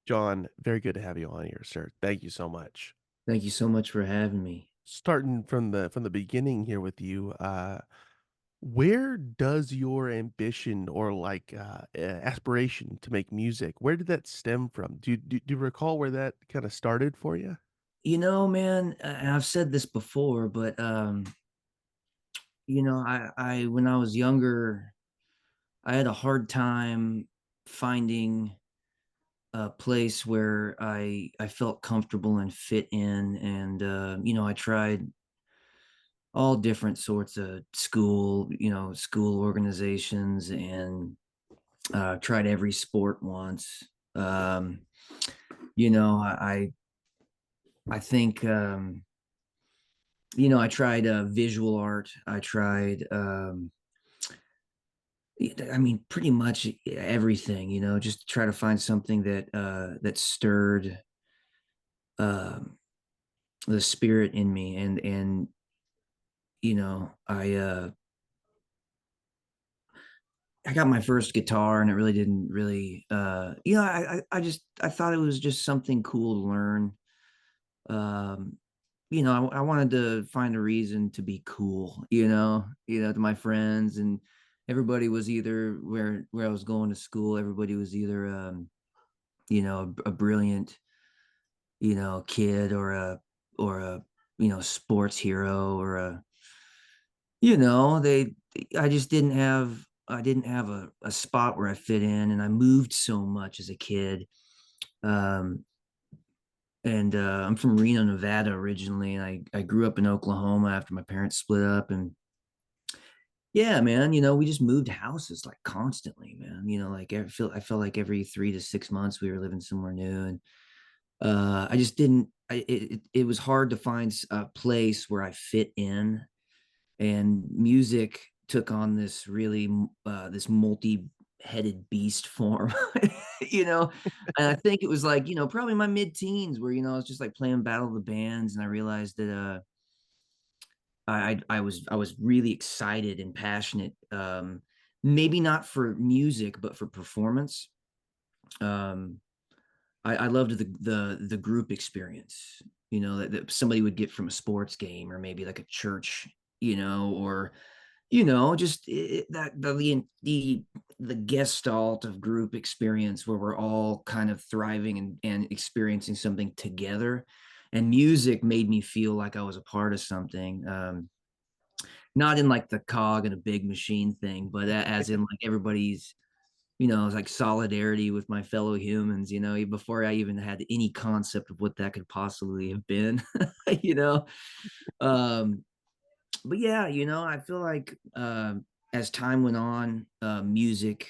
John, very good to have you on here, sir. Thank you so much. Thank you so much for having me. Starting from the beginning here with you, where does your ambition or aspiration to make music, where did that stem from? Do you recall where that kind of started for you? Man, and I've said this before, but when I was younger, I had a hard time finding a place where I felt comfortable and fit in, and I tried all different sorts of school organizations, and tried every sport once. Um, you know, I think. I tried visual art. I tried, I mean, pretty much everything. Just to try to find something that stirred um, the spirit in me, and I got my first guitar, and it really didn't really, I thought it was just something cool to learn. Um, I wanted to find a reason to be cool, to my friends, and everybody was either where I was going to school, everybody was either a brilliant, kid, or a sports hero, or they I didn't have a spot where I fit in, and I moved so much as a kid. Um and I'm from Reno, Nevada originally, and I grew up in Oklahoma after my parents split up. And yeah, man, we just moved houses like constantly, man. Like I felt like every 3 to 6 months we were living somewhere new, and I just didn't. It was hard to find a place where I fit in, and music took on this multi-headed beast form. you know and I think it was like, probably my mid-teens, where I was just like playing battle of the bands, and I realized that I was really excited and passionate, maybe not for music but for performance. um I loved the group experience, that somebody would get from a sports game, or maybe like a church, or just that the gestalt of group experience, where we're all kind of thriving and experiencing something together. And music made me feel like I was a part of something, not in like the cog in a big machine thing, but as in like everybody's, it's like solidarity with my fellow humans, before I even had any concept of what that could possibly have been. you know um but yeah, I feel like, as time went on, music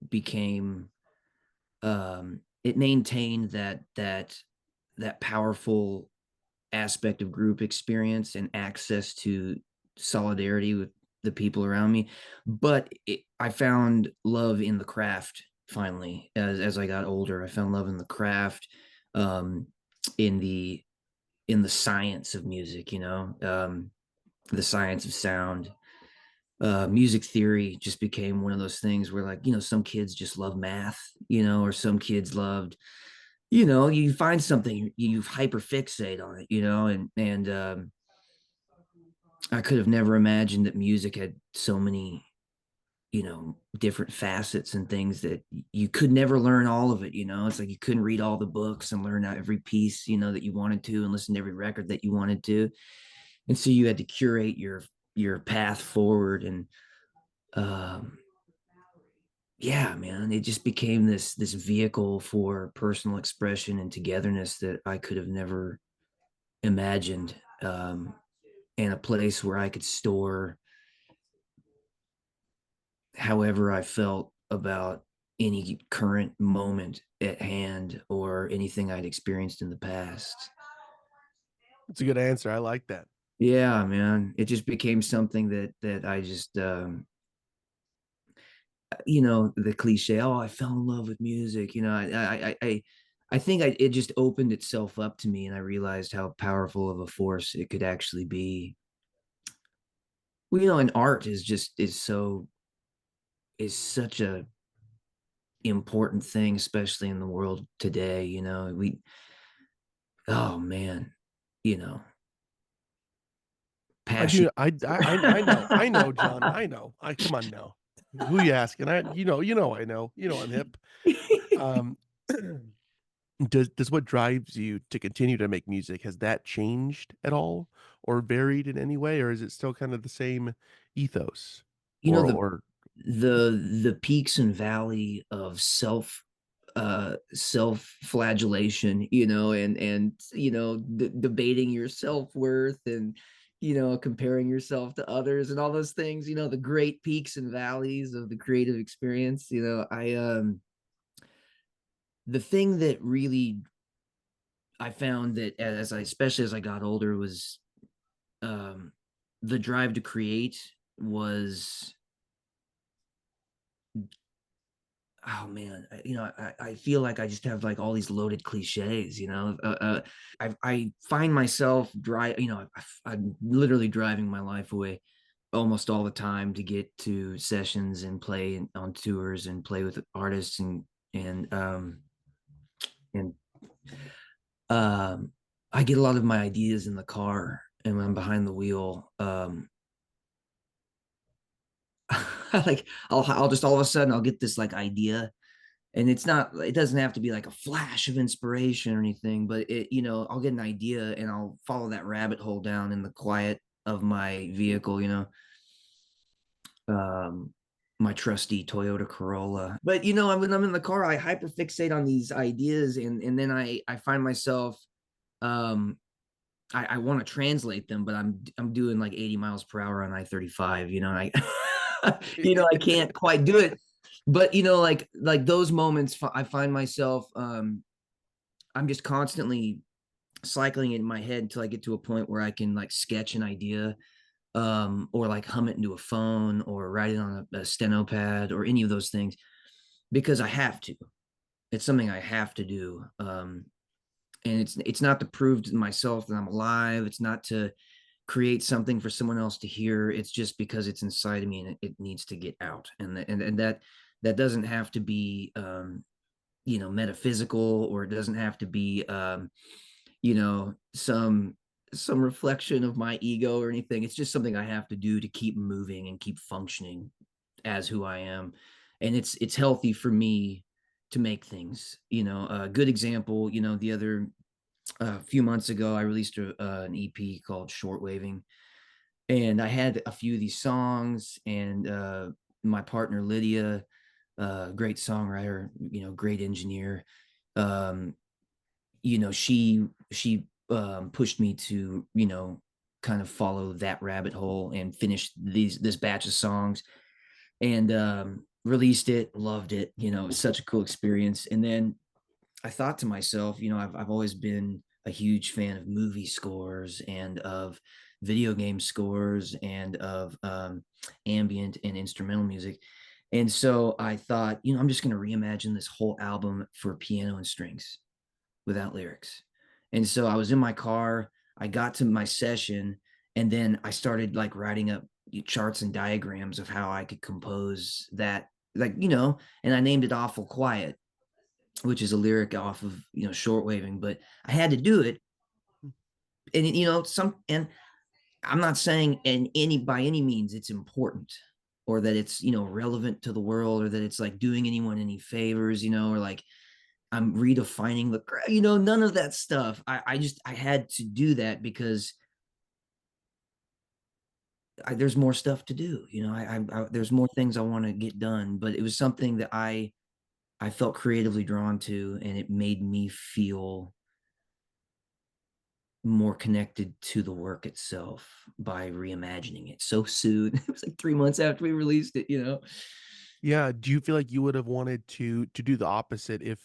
became, it maintained that powerful aspect of group experience and access to solidarity with the people around me. But I found love in the craft finally. As I got older, I found love in the craft, um, in the science of music, the science of sound. Music theory just became one of those things where, like, some kids just love math, or some kids loved, you find something, you hyperfixate on it, and I could have never imagined that music had so many, different facets and things, that you could never learn all of it. It's like you couldn't read all the books and learn out every piece, that you wanted to, and listen to every record that you wanted to. And so you had to curate your path forward. And um yeah, man, it just became this vehicle for personal expression and togetherness that I could have never imagined, and a place where I could store however I felt about any current moment at hand, or anything I'd experienced in the past. It's a good answer. I like that. Yeah, man, it just became something that I just, the cliche, oh, I fell in love with music. I think it just opened itself up to me, and I realized how powerful of a force it could actually be. Well, and art is such a important thing, especially in the world today. Oh man, you know, I passion. do. I know, John. I know. I come on now. Who you asking? I know. I'm hip. Um, does what drives you to continue to make music, has that changed at all or varied in any way, or is it still kind of the same ethos? you know, Or the or the peaks and valley of self-flagellation, and debating your self-worth, and comparing yourself to others and all those things, the great peaks and valleys of the creative experience. The thing that really I found, that especially as I got older, was um the drive to create was, oh man, I feel like I just have like all these loaded cliches. I find myself I'm literally driving my life away almost all the time to get to sessions and play on tours and play with artists, and and um I get a lot of my ideas in the car, and when I'm behind the wheel. Like I'll just all of a sudden I'll get this like idea, and it doesn't have to be like a flash of inspiration or anything, but I'll get an idea and I'll follow that rabbit hole down in the quiet of my vehicle, um my trusty Toyota Corolla. But when I'm in the car, I hyperfixate on these ideas, and then I find myself, um I want to translate them, but I'm doing like 80 miles per hour on I-35, and I can't quite do it. But like those moments, I find myself, I'm just constantly cycling it in my head until I get to a point where I can like sketch an idea, or like hum it into a phone or write it on a steno pad or any of those things, because I have to. It's something I have to do. And it's not to prove to myself that I'm alive. It's not to create something for someone else to hear. It's just because it's inside of me, and it needs to get out. And that doesn't have to be, metaphysical, or it doesn't have to be, some reflection of my ego or anything. It's just something I have to do to keep moving and keep functioning as who I am. And it's healthy for me to make things. A good example, the other a few months ago, I released an EP called Shortwaving, and I had a few of these songs, and my partner Lydia, great songwriter, great engineer. Um, she pushed me to, kind of follow that rabbit hole and finish this batch of songs, and released it. Loved it. It was such a cool experience. And then I thought to myself, I've always been a huge fan of movie scores and of video game scores and of ambient and instrumental music. And so I thought, I'm just going to reimagine this whole album for piano and strings without lyrics. And so I was in my car, I got to my session, and then I started like writing up charts and diagrams of how I could compose that, like, and I named it Awful Quiet, which is a lyric off of, Shortwaving. But I had to do it. And and I'm not saying in any by any means it's important, or that it's, relevant to the world, or that it's like doing anyone any favors, or like I'm redefining none of that stuff. I had to do that because there's more stuff to do. There's more things I want to get done. But it was something that I felt creatively drawn to, and it made me feel more connected to the work itself by reimagining it so soon. It was like 3 months after we released it. yeah, do you feel like you would have wanted to do the opposite if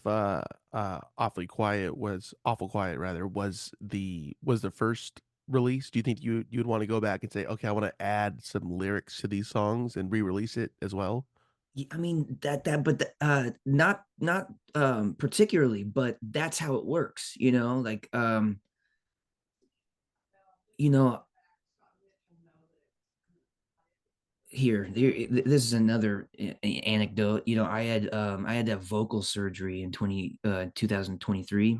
Awful Quiet rather was the first release? Do you think you'd want to go back and say, okay, I want to add some lyrics to these songs and re-release it as well? I mean, but not particularly, but that's how it works, like, you know, This is another anecdote. You know, I had to have vocal surgery in 2023,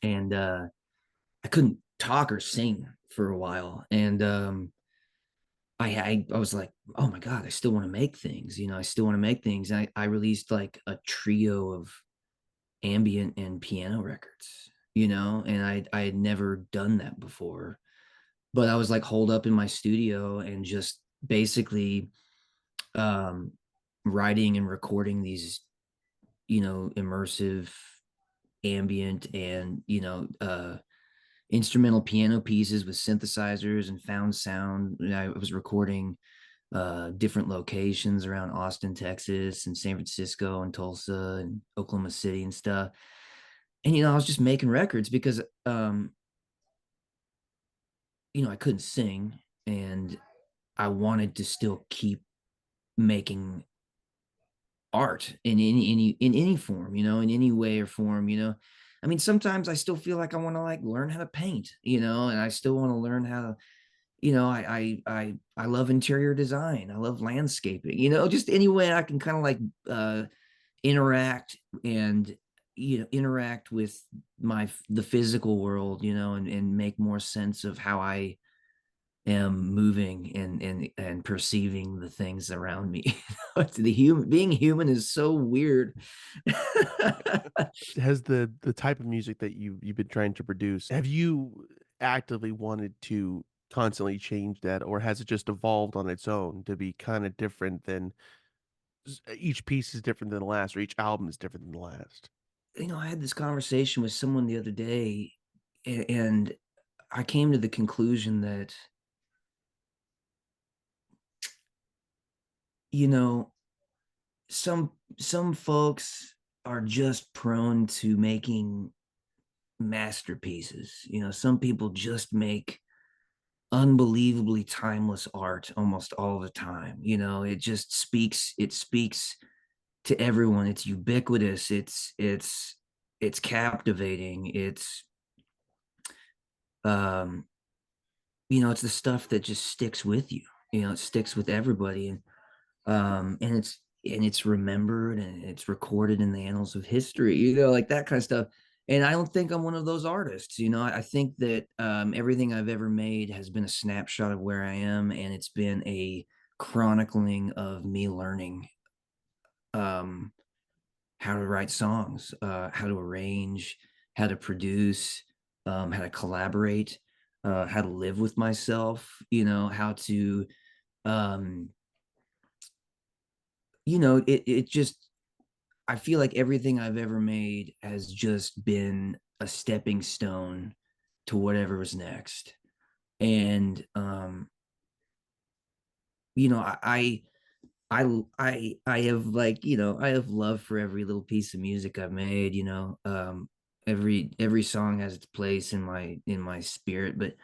and I couldn't talk or sing for a while. And I was like, oh my God, I still want to make things. You know, I still want to make things. And I released like a trio of ambient and piano records, you know, and I had never done that before. But I was like holed up in my studio and just basically um writing and recording these, you know, immersive ambient and, you know, instrumental piano pieces with synthesizers and found sound. And I was recording different locations around Austin, Texas, and San Francisco, and Tulsa, and Oklahoma City, and stuff. And you know, I was just making records because, you know, I couldn't sing, and I wanted to still keep making art in any form, you know, in any way or form, you know. I mean, sometimes I still feel like I want to like learn how to paint, you know, and I still want to learn how to, you know, I love interior design. I love landscaping, you know, just any way I can kind of like interact and, you know, interact with the physical world, you know, and make more sense of how I am moving and perceiving the things around me. The human being human is so weird. Has the type of music that you've been trying to produce, have you actively wanted to constantly change that, or has it just evolved on its own to be kinda different than each piece is different than the last, or each album is different than the last? You know, I had this conversation with someone the other day, and I came to the conclusion that, you know, some folks are just prone to making masterpieces. You know, some people just make unbelievably timeless art almost all the time. You know, it speaks to everyone. It's ubiquitous. It's captivating. It's um you know, it's the stuff that just sticks with you. You know, it sticks with everybody, and it's remembered and it's recorded in the annals of history, you know, like that kind of stuff. And I don't think I'm one of those artists, you know. I think that everything I've ever made has been a snapshot of where I am, and it's been a chronicling of me learning um, how to write songs, how to arrange, how to produce, how to collaborate, how to live with myself, you know, how to, um, you know, it just, I feel like everything I've ever made has just been a stepping stone to whatever was next. And you know, I have like, you know, I have love for every little piece of music I've made, you know. Every song has its place in my spirit, but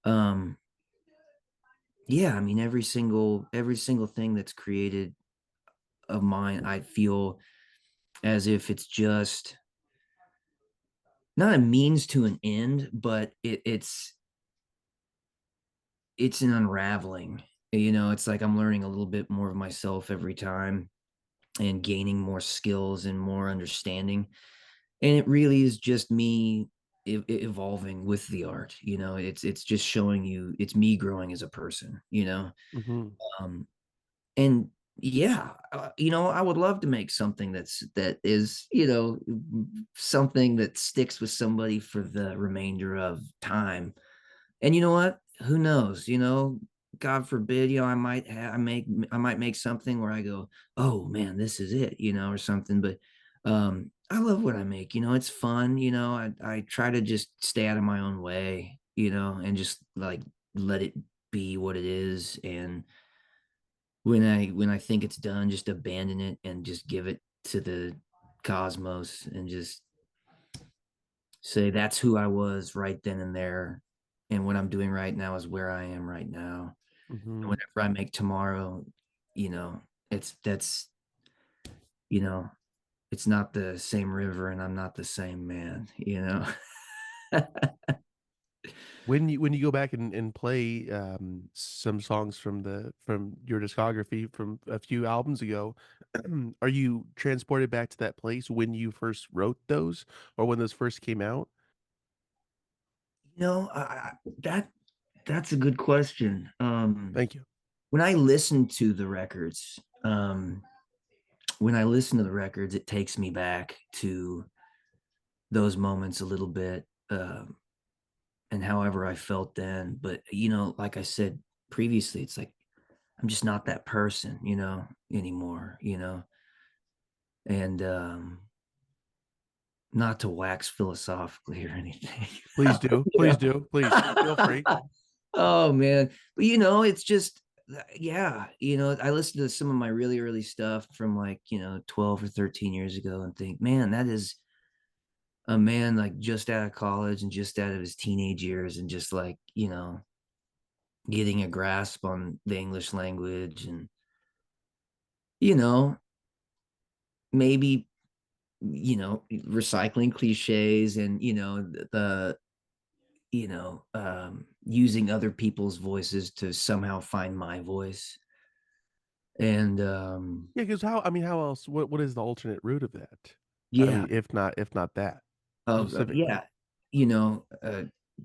um yeah, I mean every single thing that's created of mine, I feel as if it's just not a means to an end, but it's an unraveling. You know, it's like I'm learning a little bit more of myself every time and gaining more skills and more understanding. And it really is just me evolving with the art. You know, it's just showing you it's me growing as a person, you know. Mhm. Um and yeah, you know, I would love to make something that is, you know, something that sticks with somebody for the remainder of time. And you know what? Who knows? You know, God forbid, you know, I might make something where I go, "Oh man, this is it," you know, or something. But I love what I make. You know, it's fun. You know, I try to just stay out of my own way. You know, and just like let it be what it is. And when I think it's done, just abandon it and just give it to the cosmos and just say that's who I was right then and there. And what I'm doing right now is where I am right now. And Mhm. whatever I make tomorrow, you know, that's, you know, it's not the same river and I'm not the same man, you know. When you go back and play, some songs from your discography from a few albums ago, are you transported back to that place when you first wrote those or when those first came out? You know, that that's a good question. Thank you. When I listen to the records, when I listen to the records, it takes me back to those moments a little bit, and however I felt then. But like I said previously, it's like I'm just not that person, anymore. And not to wax philosophically or anything. Please do. you Please know? do. Please feel free. Oh man. But it's just yeah, I listened to some of my really early stuff from like, 12 or 13 years ago and think, man, that is a man like just out of college and just out of his teenage years and just like, getting a grasp on the English language and, you know, maybe, recycling cliches and, using other people's voices to somehow find my voice. And Yeah, because how else what is the alternate route of that? I yeah, mean, if not that specifically. yeah, you know, uh,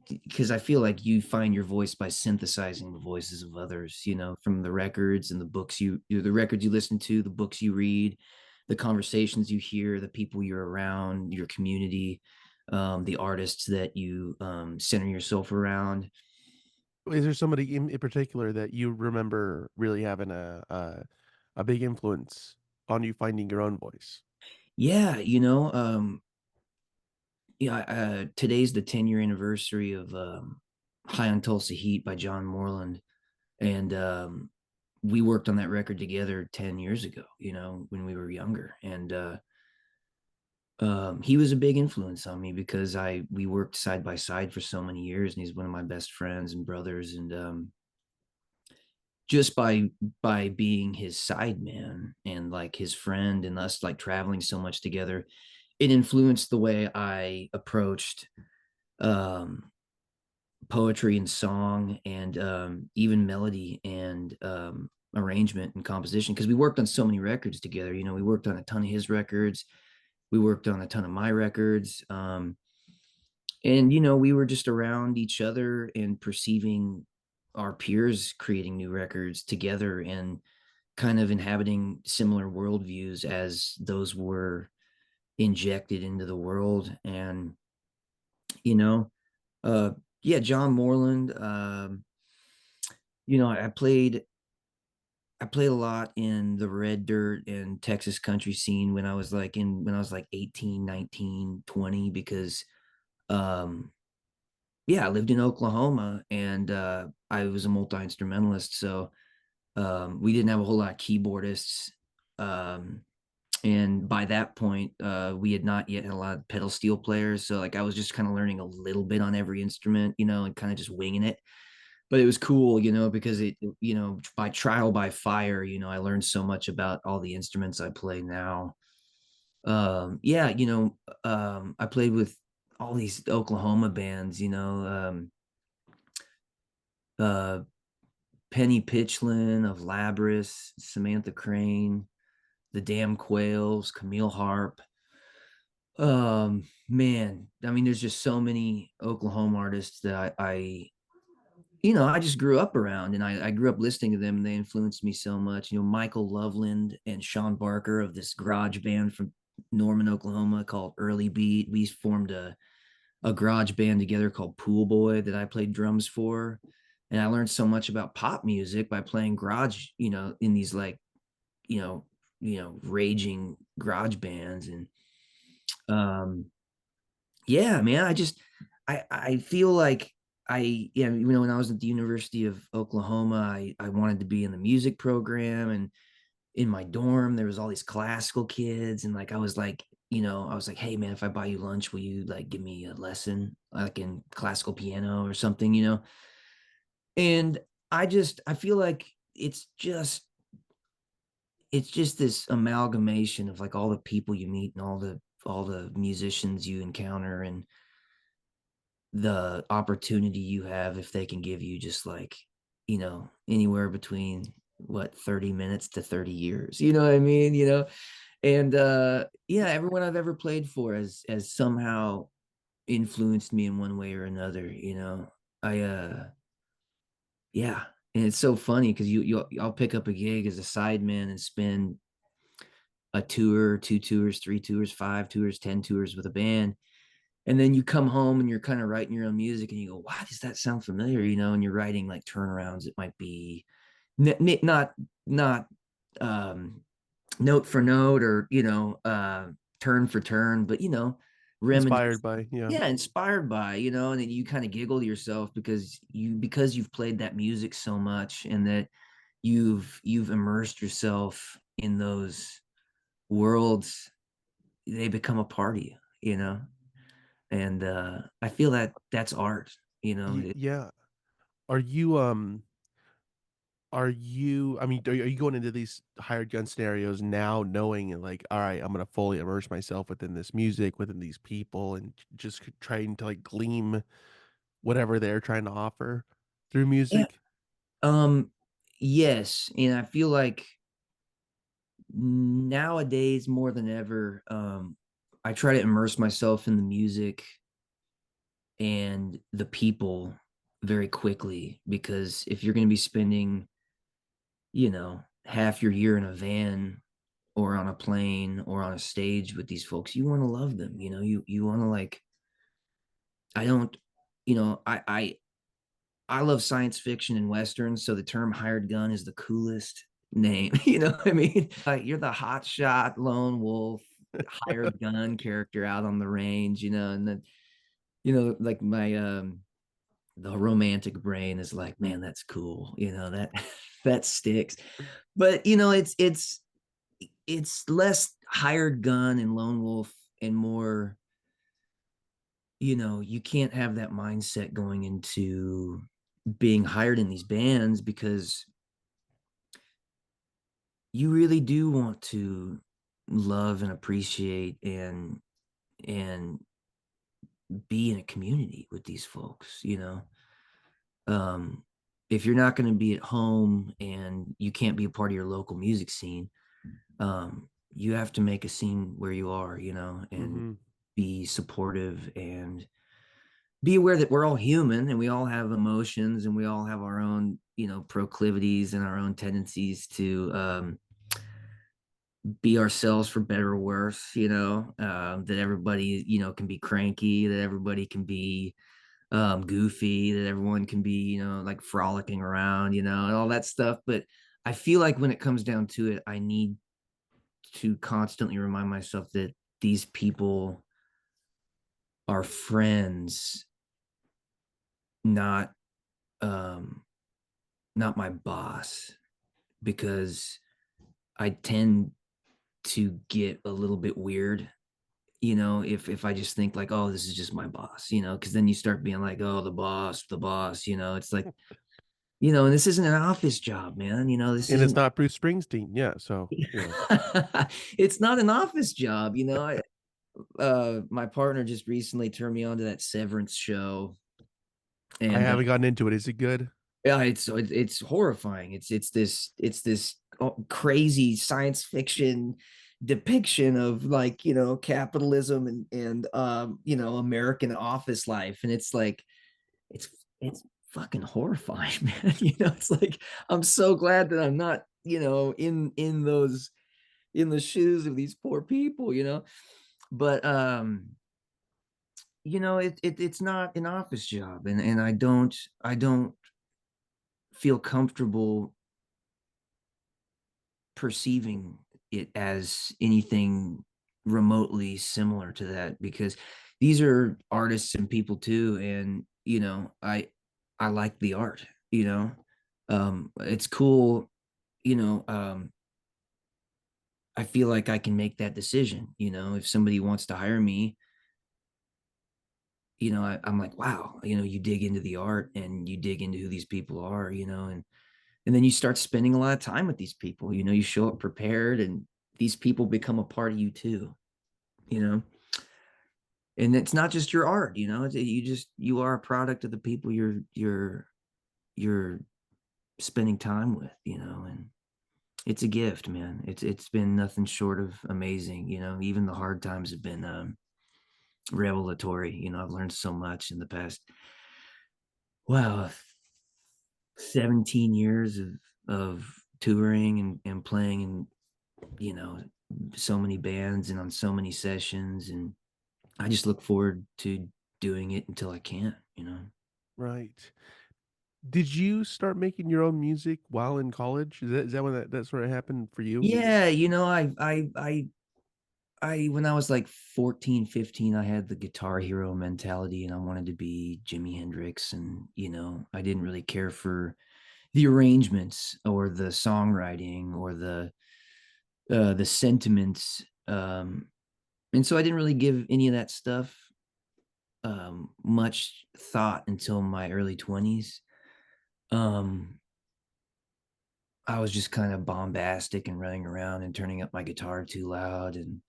because I feel like you find your voice by synthesizing the voices of others, from the records and the books the records you listen to, the books you read, the conversations you hear, the people you're around, your community, the artists that you center yourself around. Is there somebody in particular that you remember really having a big influence on you finding your own voice? Yeah, yeah, today's the 10-year anniversary of High on Tulsa Heat by John Moreland. And we worked on that record together 10 years ago, when we were younger. And he was a big influence on me because we worked side by side for so many years, and he's one of my best friends and brothers. And just by being his side man and like his friend and us like traveling so much together, it influenced the way I approached um poetry and song and even melody and arrangement and composition because we worked on so many records together. We worked on a ton of his records, we worked on a ton of my records, and we were just around each other and perceiving our peers creating new records together and kind of inhabiting similar worldviews as those were injected into the world. And you know uh yeah, John Moreland. I played a lot in the red dirt and Texas country scene when I was like 18, 19, 20 because um yeah, I lived in Oklahoma and I was a multi-instrumentalist, so we didn't have a whole lot of keyboardists. Um and by that point, we had not yet had a lot of pedal steel players, so like I was just kind of learning a little bit on every instrument, and kind of just winging it. But it was cool, because by trial by fire, I learned so much about all the instruments I play now. Yeah, I played with all these Oklahoma bands, uh, Penny Pitchlin of Labris, Samantha Crane, the Damn Quails, Camille Harp. Man, I mean, there's just so many Oklahoma artists that I just grew up around and I grew up listening to them and they influenced me so much. Michael Loveland and Sean Barker of this garage band from Norman, Oklahoma called Early Beat. We formed a garage band together called Pool Boy that I played drums for. And I learned so much about pop music by playing garage, in these like, you know, raging garage bands. And yeah, man, I feel like when I was at the University of Oklahoma, I wanted to be in the music program, and in my dorm there was all these classical kids, and like I was like, hey man, if I buy you lunch, will you like give me a lesson like in classical piano or something, And I feel like it's just this amalgamation of like all the people you meet and all the musicians you encounter, and the opportunity you have if they can give you just like, anywhere between what 30 minutes to 30 years. You know what I mean? And yeah, everyone I've ever played for has somehow influenced me in one way or another. I Yeah, and it's so funny because I'll pick up a gig as a sideman and spend a tour, 2 tours, 3 tours, 5 tours, 10 tours with a band, and then you come home and you're kinda writing your own music and you go, "Why does that sound familiar?" And you're writing, like, turnarounds. It might be n n not, um, note for note or, turn for turn, but, Inspired reminisce. by, yeah. Yeah, inspired by, and then you kinda giggle to yourself because you've played that music so much and that you've immersed yourself in those worlds, they become a part of you, you know? And, I feel that that's art, it. Yeah. Are you, I mean, are you going into these hired gun scenarios now knowing, like, "Alright, I'm gonna fully immerse myself within this music, within these people, and just trying to, like, glean whatever they're trying to offer through Yeah, music?" um, yes, and I feel like nowadays more than ever, I try to immerse myself in the music and the people very quickly because if you're gonna be spending, half your year in a van or on a plane or on a stage with these folks, you wanna love them, you wanna, like. I don't you know, I love science fiction and westerns, so the term hired gun is the coolest name, you know what I mean? Like, you're the hotshot lone wolf, hired gun character out on the range, and then, like, the romantic brain is like, "Man, that's cool," that that sticks. But, it's less hired gun and lone wolf and more, you can't have that mindset going into being hired in these bands because you really do want to love and appreciate and be in a community with these folks. Um, if you're not going to be at home and you can't be a part of your local music scene, you have to make a scene where you are, and Mhm. be supportive and be aware that we're all human and we all have emotions and we all have our own, proclivities and our own tendencies to be ourselves for better or worse, that everybody, can be cranky, that everybody can be goofy, that everyone can be, like frolicking around, and all that stuff. But I feel like when it comes down to it, I need to constantly remind myself that these people are friends, not um not my boss, because I tend to get a little bit weird, if I just think like, oh, this is just my boss, because then you start being like, oh, the boss, it's like, and this isn't an office job, man. This And it's isn't. not Bruce Springsteen, yeah, so, It's not an office job. My partner just recently turned me on to that Severance show, I and haven't gotten into it. Is it good? yeah, it's horrifying. It's this crazy science fiction depiction of like, capitalism and American office life, and it's like it's fucking horrifying, man. It's like I'm so glad that I'm not, in the shoes of these poor people, but it's not an office job, and I don't feel comfortable perceiving it as anything remotely similar to that because these are artists and people too, and I like the art. It's cool. you know um I feel like I can make that decision. If somebody wants to hire me, I'm like, wow, you dig into the art and you dig into who these people are, and then you start spending a lot of time with these people. You show up prepared and these people become a part of you too, you know? And it's not just your art, you know, you are a product of the people you're spending time with, you know, and it's a gift, man. It's been nothing short of amazing, you know. Even the hard times have been revelatory. You know, I've learned so much in the past, wow, 17 years of touring and playing in, you know, so many bands and on so many sessions, and I just look forward to doing it until I can't, you know. Right. Did you start making your own music while in college? Is that when that sort of happened for you? Yeah, you know, when I was like 14, 15, I had the guitar hero mentality and I wanted to be Jimi Hendrix, and, you know, I didn't really care for the arrangements or the songwriting or the sentiments, and so I didn't really give any of that stuff much thought until my early 20s. Um I was just kind of bombastic and running around and turning up my guitar too loud and,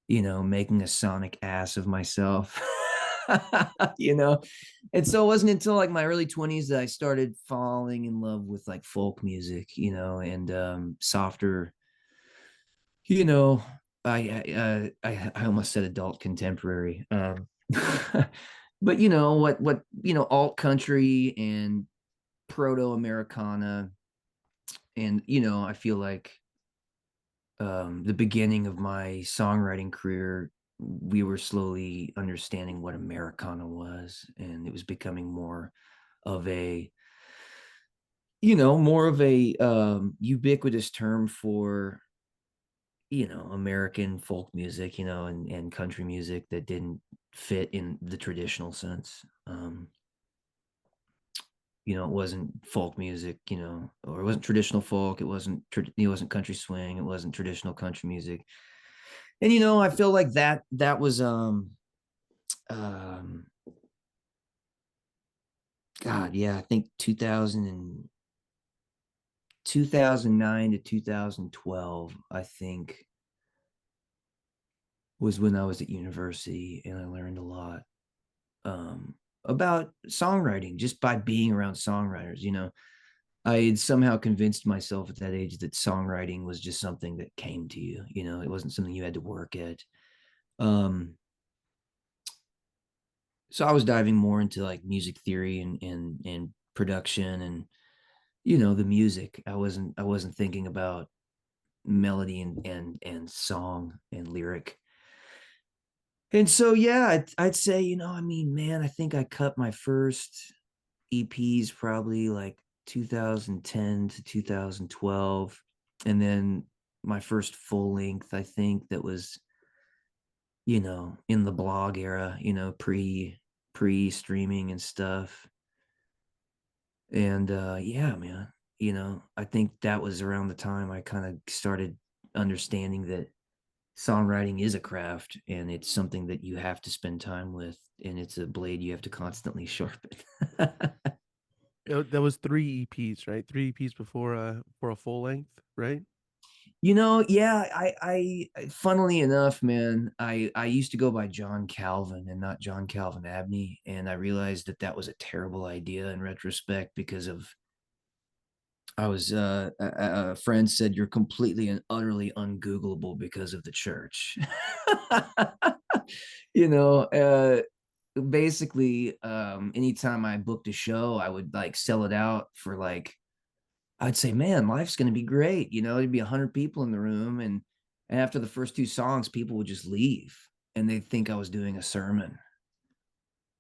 you know, making a sonic ass of myself. You know? And so it wasn't until like my early 20s that I started falling in love with like folk music, you know, and softer, you know, I almost said adult contemporary. But you know what, you know, alt country and proto Americana, and you know, I feel like the beginning of my songwriting career, we were slowly understanding what Americana was, and it was becoming more of a, you know, more of a ubiquitous term for, you know, American folk music, you know, and country music that didn't fit in the traditional sense. You know, it wasn't folk music, you know, or it wasn't traditional folk. It wasn't country swing. It wasn't traditional country music. And you know, I feel like that was um God, yeah, I think 2009 to 2012, I think, was when I was at university, and I learned a lot about songwriting just by being around songwriters, you know. I had somehow convinced myself at that age that songwriting was just something that came to you, you know, it wasn't something you had to work at. Um so I was diving more into like music theory and production and, you know, the music. I wasn't thinking about melody and song and lyric. And so yeah, I'd say, you know, I mean, man, I think I cut my first EPs probably like 2010 to 2012, and then my first full length, I think that was, you know, in the blog era, you know, pre streaming and stuff. And yeah, man, you know, I think that was around the time I kind of started understanding that songwriting is a craft and it's something that you have to spend time with, and it's a blade you have to constantly sharpen. That was 3 EPs, right? 3 EPs before, for a full length, right? You know, yeah, funnily enough, man, I used to go by John Calvin and not John Calvin Abney, and I realized that that was a terrible idea in retrospect because of I was a friend said you're completely and utterly ungoogleable because of the church. You know, basically, anytime I booked a show, I would like sell it out for like, I'd say, man, life's going to be great. You know, there'd be 100 people in the room. And after the first two songs, people would just leave and they'd think I was doing a sermon.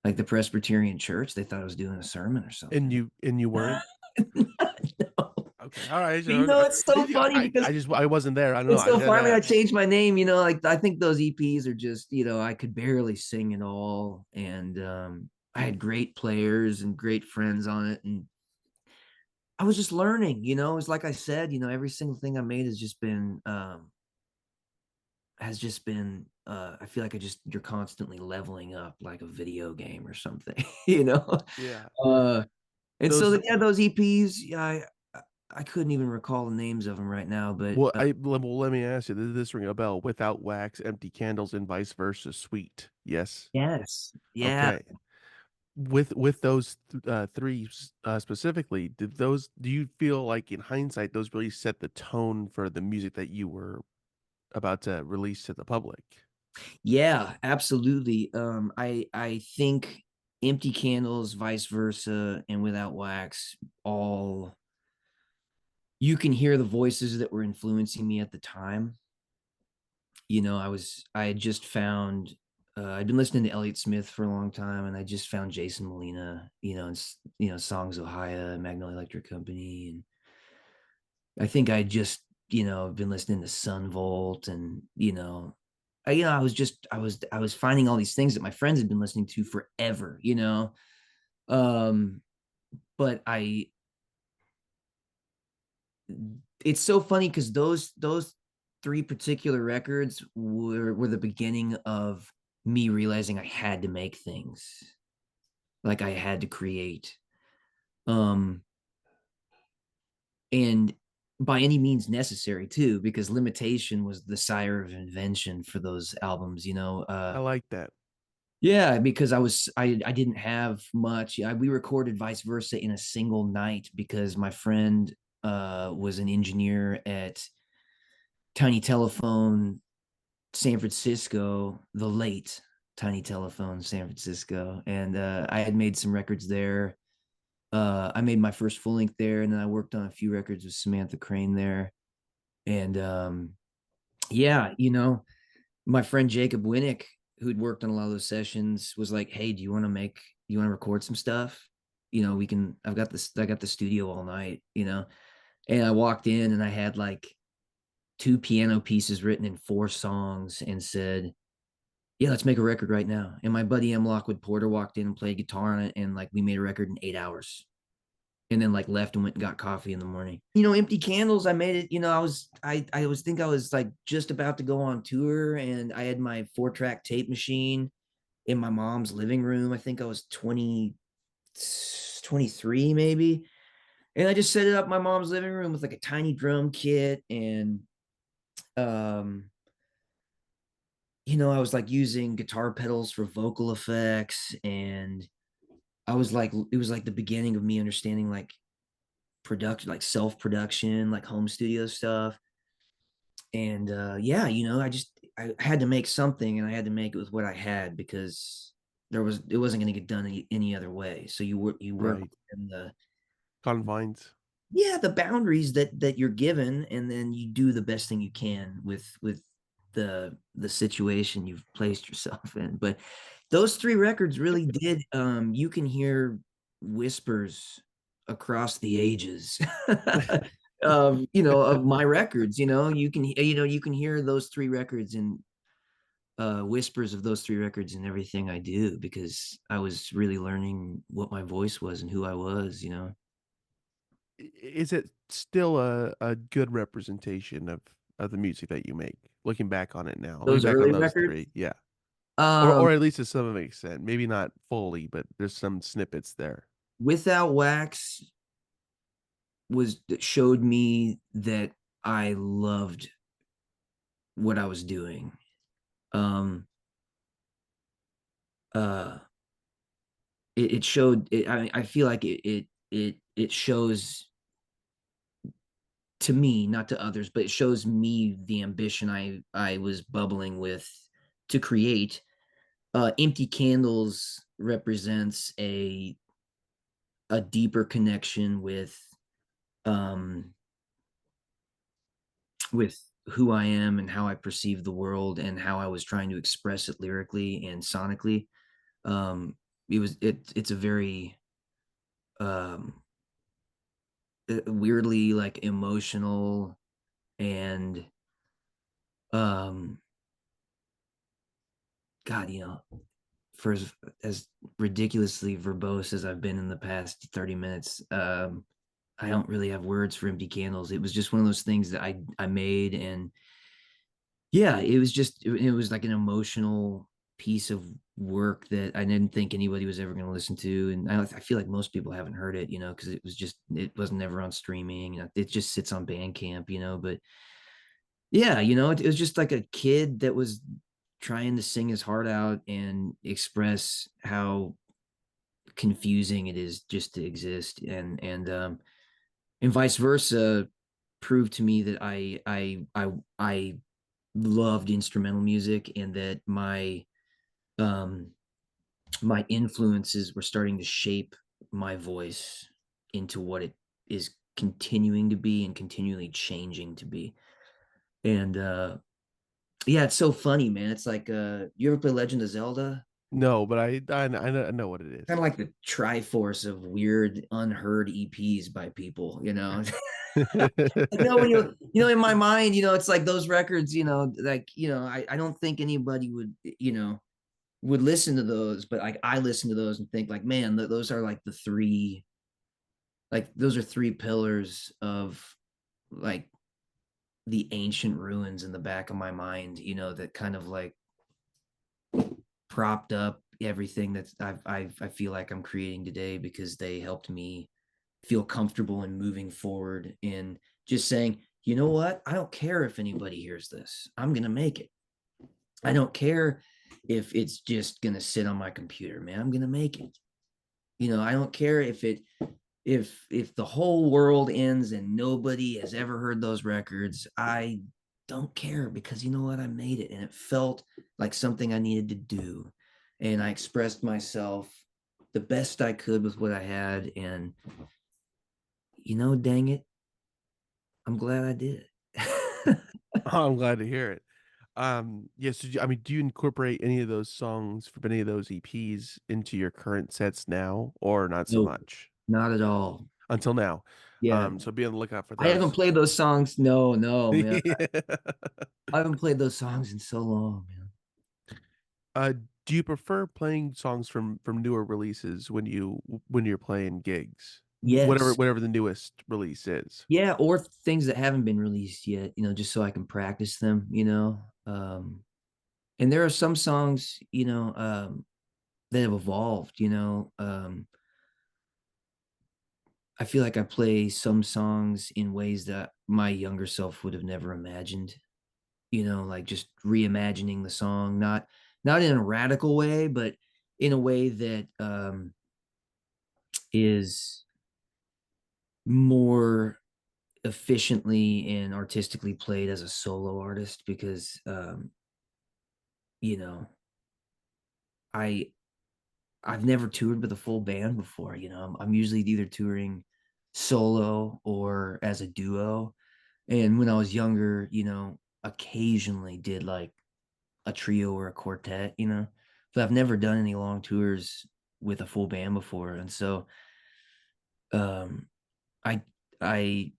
Like the Presbyterian church, they thought I was doing a sermon or And something. you weren't? No. Okay, alright, But, you so, know, it's so funny because I wasn't there, I don't know, and I so did finally I that. changed my name, you know, like I think those EPs are just, you know, I could barely sing at all. And I had great players and great friends on it. And I was just learning, you know, it's like I said, you know, every single thing I made has just been I feel like you're constantly leveling up like a video game or something, you know. Yeah. Uh and so Those yeah, those EPs, yeah, I couldn't even recall the names of them right now, but Let me ask you, does this ring a bell? Without Wax, Empty Candles, and Vice Versa, Sweet. Yes? yes, yeah, Okay. With those 3 specifically, did those do you feel like in hindsight, those really set the tone for the music that you were about to release to the public? yeah, absolutely. I think Empty Candles, Vice Versa, and Without Wax, all you can hear the voices that were influencing me at the time. You know, I had just found I'd been listening to Elliott Smith for a long time, and I just found Jason Molina, you know, and Songs of Haya, Magnolia Electric Company, and I think I just been listening to Sun Volt, and I was just I was finding all these things that my friends had been listening to forever, um, but I it's so funny because those three particular records were the beginning of me realizing I had to make things, like I had to create. Um, and by any means necessary too, because limitation was the sire of invention for those albums, I like that. yeah, because I didn't have much. We recorded Vice Versa in a single night because my friend was an engineer at Tiny Telephone San Francisco, the late Tiny Telephone San Francisco, and I had made some records there. I made my first full length there, and then I worked on a few records with Samantha Crane there. And yeah, my friend Jacob Winnick, who'd worked on a lot of those sessions, was like, "Hey, do you want to record some stuff? We can. I got the studio all night, And I walked in, and I had like two piano pieces written in four songs, and said, "Yeah, let's make a record right now." And my buddy M. Lockwood Porter walked in and played guitar on it, and like we made a record in 8 hours. And then like left and went and got coffee in the morning. Empty Candles, I made it. I was like just about to go on tour, and I had my 4-track tape machine in my mom's living room. I think I was 23 maybe. And I just set it up in my mom's living room with like a tiny drum kit, and um I was like using guitar pedals for vocal effects, and I was like it was like the beginning of me understanding like production, like self-production, like home studio stuff. And yeah, I had to make something, and I had to make it with what I had, because it wasn't going to get done any other way. So you work Right. in the Confines. yeah, the boundaries that you're given, and then you do the best thing you can with the situation you've placed yourself in. But those three records really did, you can hear whispers across the ages of my records. You can hear those three records, and whispers of those three records in everything I do, because I was really learning what my voice was and who I was. Is it still a good representation of the music that you make? Looking back on it now, looking Those back on early those records. 3, yeah. Um, Or at least to some extent, maybe not fully, but there's some snippets there. Without Wax was that showed me that I loved what I was doing. Um, uh, it showed. I feel like it shows to me, not to others, but it shows me the ambition I was bubbling with to create. Empty Candles represents a deeper connection um with who I am and how I perceive the world, and how I was trying to express it lyrically and sonically. It's a very um weirdly like emotional, and um God, for as ridiculously verbose as I've been in the past 30 minutes, I don't really have words for Empty Candles. It was just one of those things that I made, and yeah, it was like an emotional piece of work that I didn't think anybody was ever going to listen to, and I feel like most people haven't heard it, because it wasn't ever on streaming. It just sits on Bandcamp, but yeah, it was just like a kid that was trying to sing his heart out and express how confusing it is just to exist, and vice versa, proved to me that I loved instrumental music, and that um my influences were starting to shape my voice into what it is continuing to be and continually changing to be. And yeah, it's so funny, man. It's like you ever play Legend of Zelda? No, but I know what it Kind is. of like the triforce of weird unheard EPs by people, like no, when in my mind, it's like those records, like, I don't think anybody would listen to those, but like I listen to those and think like, man, those are like those are three pillars of like the ancient ruins in the back of my mind, that kind of like propped up everything that I feel like I'm creating today, because they helped me feel comfortable in moving forward and just saying, you know what? I don't care if anybody hears this. I'm going to make it. I don't care if it's just going to sit on my computer, man. I'm going to make it. I don't care if the whole world ends and nobody has ever heard those records. I don't care, because you know what? I made it, and it felt like something I needed to do. And I expressed myself the best I could with what I had. And, dang it, I'm glad I did it. Oh, I'm glad to hear it. Yes, I mean, do you incorporate any of those songs from any of those EPs into your current sets now, or not so Nope, much not at all. until now? Yeah. So be on the lookout for I haven't those. played those songs. No, no, man. Yeah. I haven't played those songs in so long, man. Uh, do you prefer playing songs from newer releases when you're playing gigs? Yes. Whatever the newest release is. Yeah, or things that haven't been released yet, just so I can practice them. And there are some songs, that have evolved. I feel like I play some songs in ways that my younger self would have never imagined, like just reimagining the song, not in a radical way, but in a way that is more efficiently and artistically played as a solo artist, because you know I I've never toured with a full band before. I'm usually either touring solo or as a duo. And when I was younger, occasionally did like a trio or a quartet. But I've never done any long tours with a full band before. And so um I I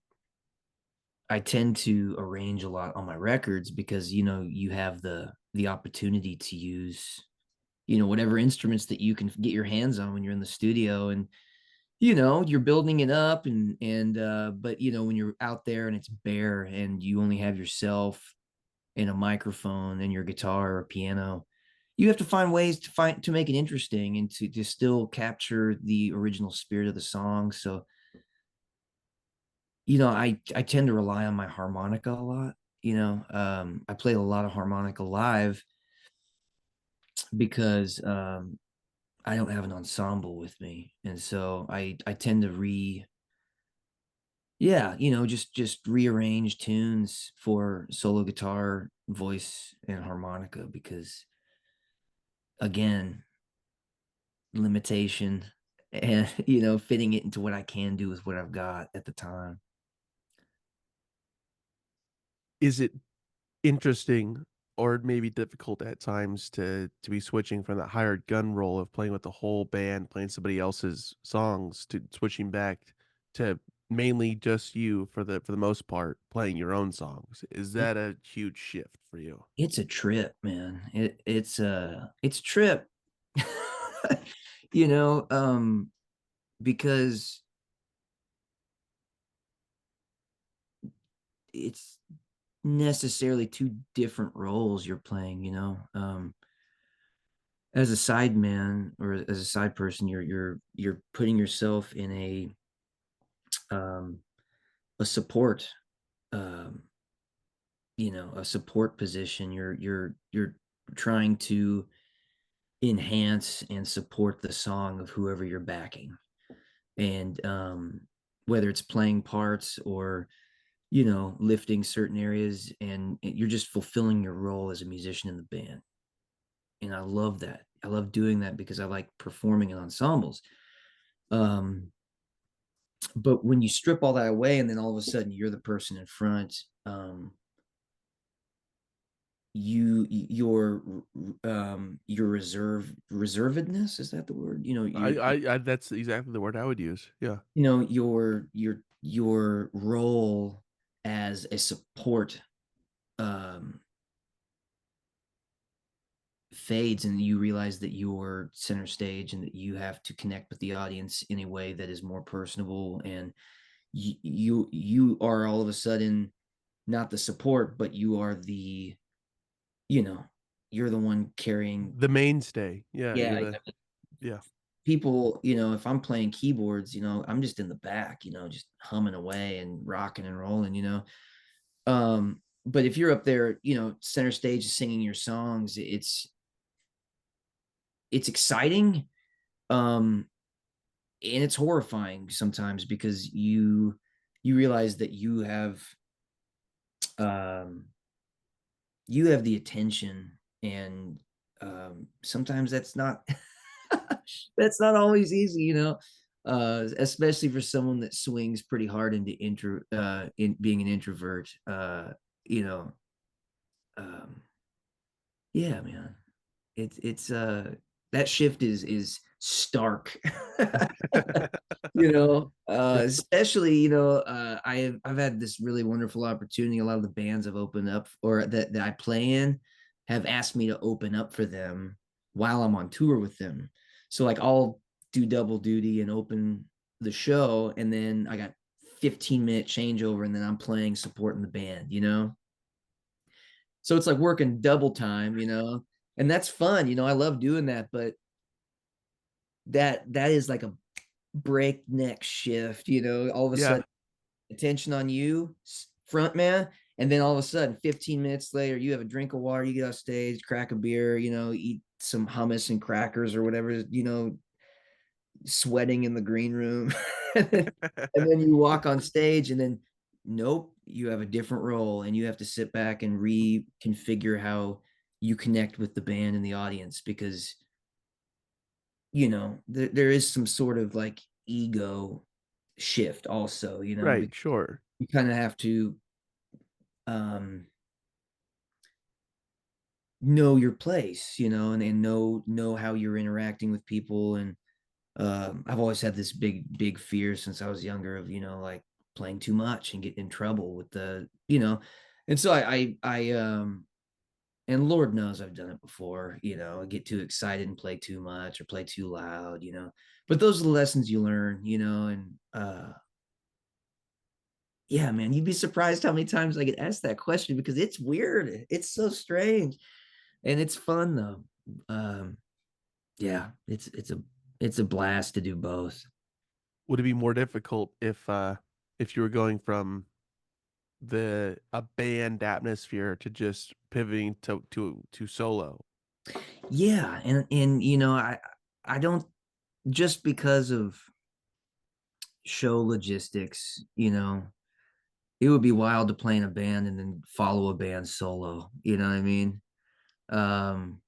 I tend to arrange a lot on my records, because you have the opportunity to use whatever instruments that you can get your hands on when you're in the studio. And you're building it up, and but when you're out there and it's bare and you only have yourself and a microphone and your guitar or piano, you have to find ways to make it interesting and to still capture the original spirit of the song. So I tend to rely on my harmonica a lot. I play a lot of harmonica live, because I don't have an ensemble with me, and so I tend to yeah, just rearrange tunes for solo guitar, voice, and harmonica, because again, limitation, and fitting it into what I can do with what I've got at the time. Is it interesting or maybe difficult at times to be switching from that hired gun role of playing with the whole band, playing somebody else's songs to switching back to mainly just you for the most part, playing your own songs? Is It, that a huge shift for you? it's a trip, man. It's a trip. you know, um, because it's necessarily two different roles you're playing. as a side man or as a side person, you're putting yourself in um, a support, um, a support position. You're trying to enhance and support the song of whoever you're backing, and whether it's playing parts or lifting certain areas, and you're just fulfilling your role as a musician in the band. And I love that. I love doing that because I like performing in ensembles. Um, but when you strip all that away and then all of a sudden you're the person in front, your reservedness, is that the word? I that's exactly the word I would use. Yeah. Your role as a support um fades, and you realize that you're center stage and that you have to connect with the audience in a way that is more personable, and you are all of a sudden not the support, but you are you know you're the one carrying. The mainstay. Yeah, Yeah, you're the yeah. people, if I'm playing keyboards, I'm just in the back, just humming away and rocking and rolling, but if you're up there, center stage singing your songs, it's exciting, um and it's horrifying sometimes because you realize that um you have the attention, and sometimes that's not that's not always easy, especially for someone that swings pretty hard into in being an introvert. You know um yeah, man, it's that shift is stark. Especially, I've had this really wonderful opportunity. A lot of the bands I've opened up or that I play in have asked me to open up for them while I'm on tour with them. So like I'll do double duty and open the show, and then I got 15-minute changeover, and then I'm playing supporting the band. So it's like working double time. And that's fun. I love doing that, but that is like a breakneck shift, all of a Yeah. sudden attention on you, front man, and then all of a sudden 15 minutes later you have a drink of water, you get off stage, crack a beer, eat some hummus and crackers or whatever, sweating in the green room. And then you walk on stage, and then nope, you have a different role, and you have to sit back and reconfigure how you connect with the band and the audience, because there is some sort of like ego shift also, Right, because sure. you kind of have to um know your place, and know how you're interacting with people. And I've always had this big fear since I was younger of, like playing too much and getting in trouble with and so and Lord knows I've done it before, I get too excited and play too much or play too loud, but those are the lessons you learn, and yeah, man, you'd be surprised how many times I get asked that question because it's weird. It's so strange, and it's fun though. Um, yeah, it's a blast to do both. Would it be more difficult if you were going from a band atmosphere to just pivoting to solo? Yeah, and I don't, just because of show logistics, it would be wild to play in a band and then follow a band solo. You know what I mean? Um,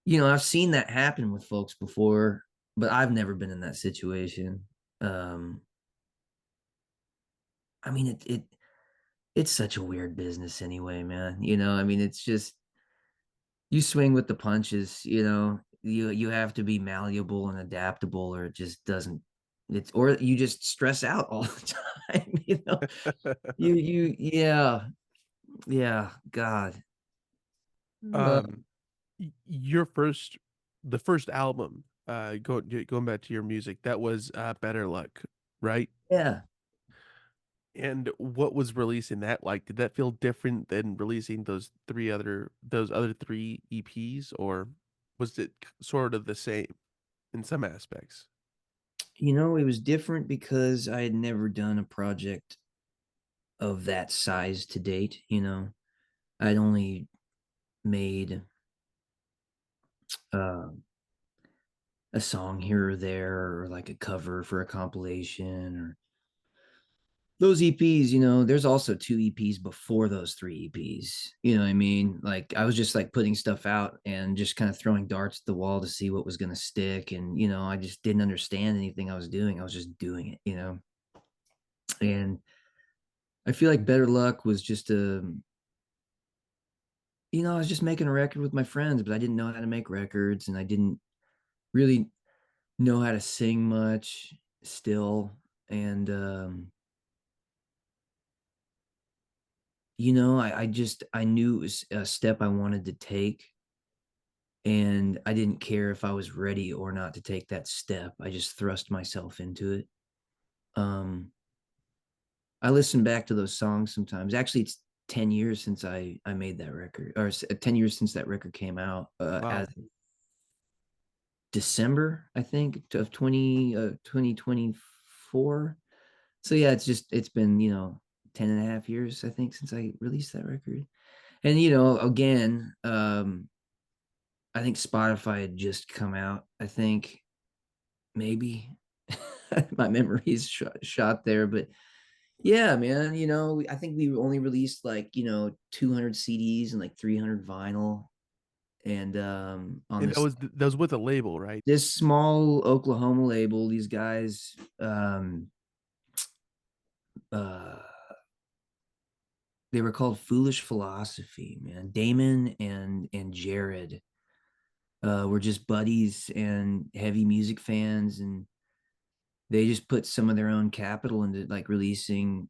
I've seen that happen with folks before, but I've never been in that situation. Um, I mean, it's such a weird business anyway, man. I mean, it's just you swing with the punches. You have to be malleable and adaptable, or it just doesn't. Or you just stress out all the time. Yeah, yeah. God. Uh, Um, your first the first album, going back to your music, that was, Better Luck, right? yeah. And what was releasing that like? Did that feel different than releasing those other 3 EPs, or was it sort of the same in some aspects? You know, it was different because I had never done a project of that size to date, you know. I'd only made uh, a song here or there, or like a cover for a compilation, or those EPs, you know. There's also two EPs before those three EPs. You know what I mean? Like I was just like putting stuff out and just kind of throwing darts at the wall to see what was going to stick. And, you know, I just didn't understand anything I was doing. I was just doing it, you know. And I feel like Better Luck was just you know, I was just making a record with my friends, but I didn't know how to make records, and I didn't really know how to sing much still. And you know, I knew it was a step I wanted to take, and I didn't care if I was ready or not to take that step. I just thrust myself into it. Um, I listen back to those songs sometimes. Actually, it's 10 years since I made that record, or 10 years since that record came out, as Wow. December, I think, of 2024. So yeah, it's been, you know, 10 and a half years, I think, since I released that record. And, you know, again, I think Spotify had just come out. I think maybe my memory is shot there, but yeah, man, you know, I think we only released like, you know, 200 CDs and like 300 vinyl. And on And that was with a label, right? this small Oklahoma label, these guys, uh, they were called Foolish Philosophy, man. Damon and Jared were just buddies and heavy music fans, and they just put some of their own capital into like releasing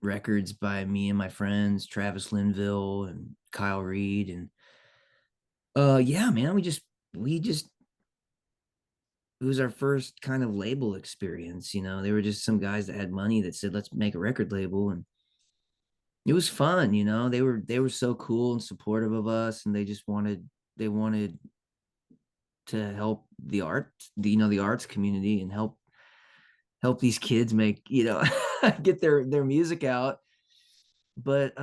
records by me and my friends, Travis Linville and Kyle Reed. And yeah, man, we just it was our first kind of label experience, you know. They were just some guys that had money that said, let's make a record label. And it was fun, you know. They were so cool and supportive of us, and they wanted to help the art, you know, the arts community, and help these kids make, you know, get their music out. But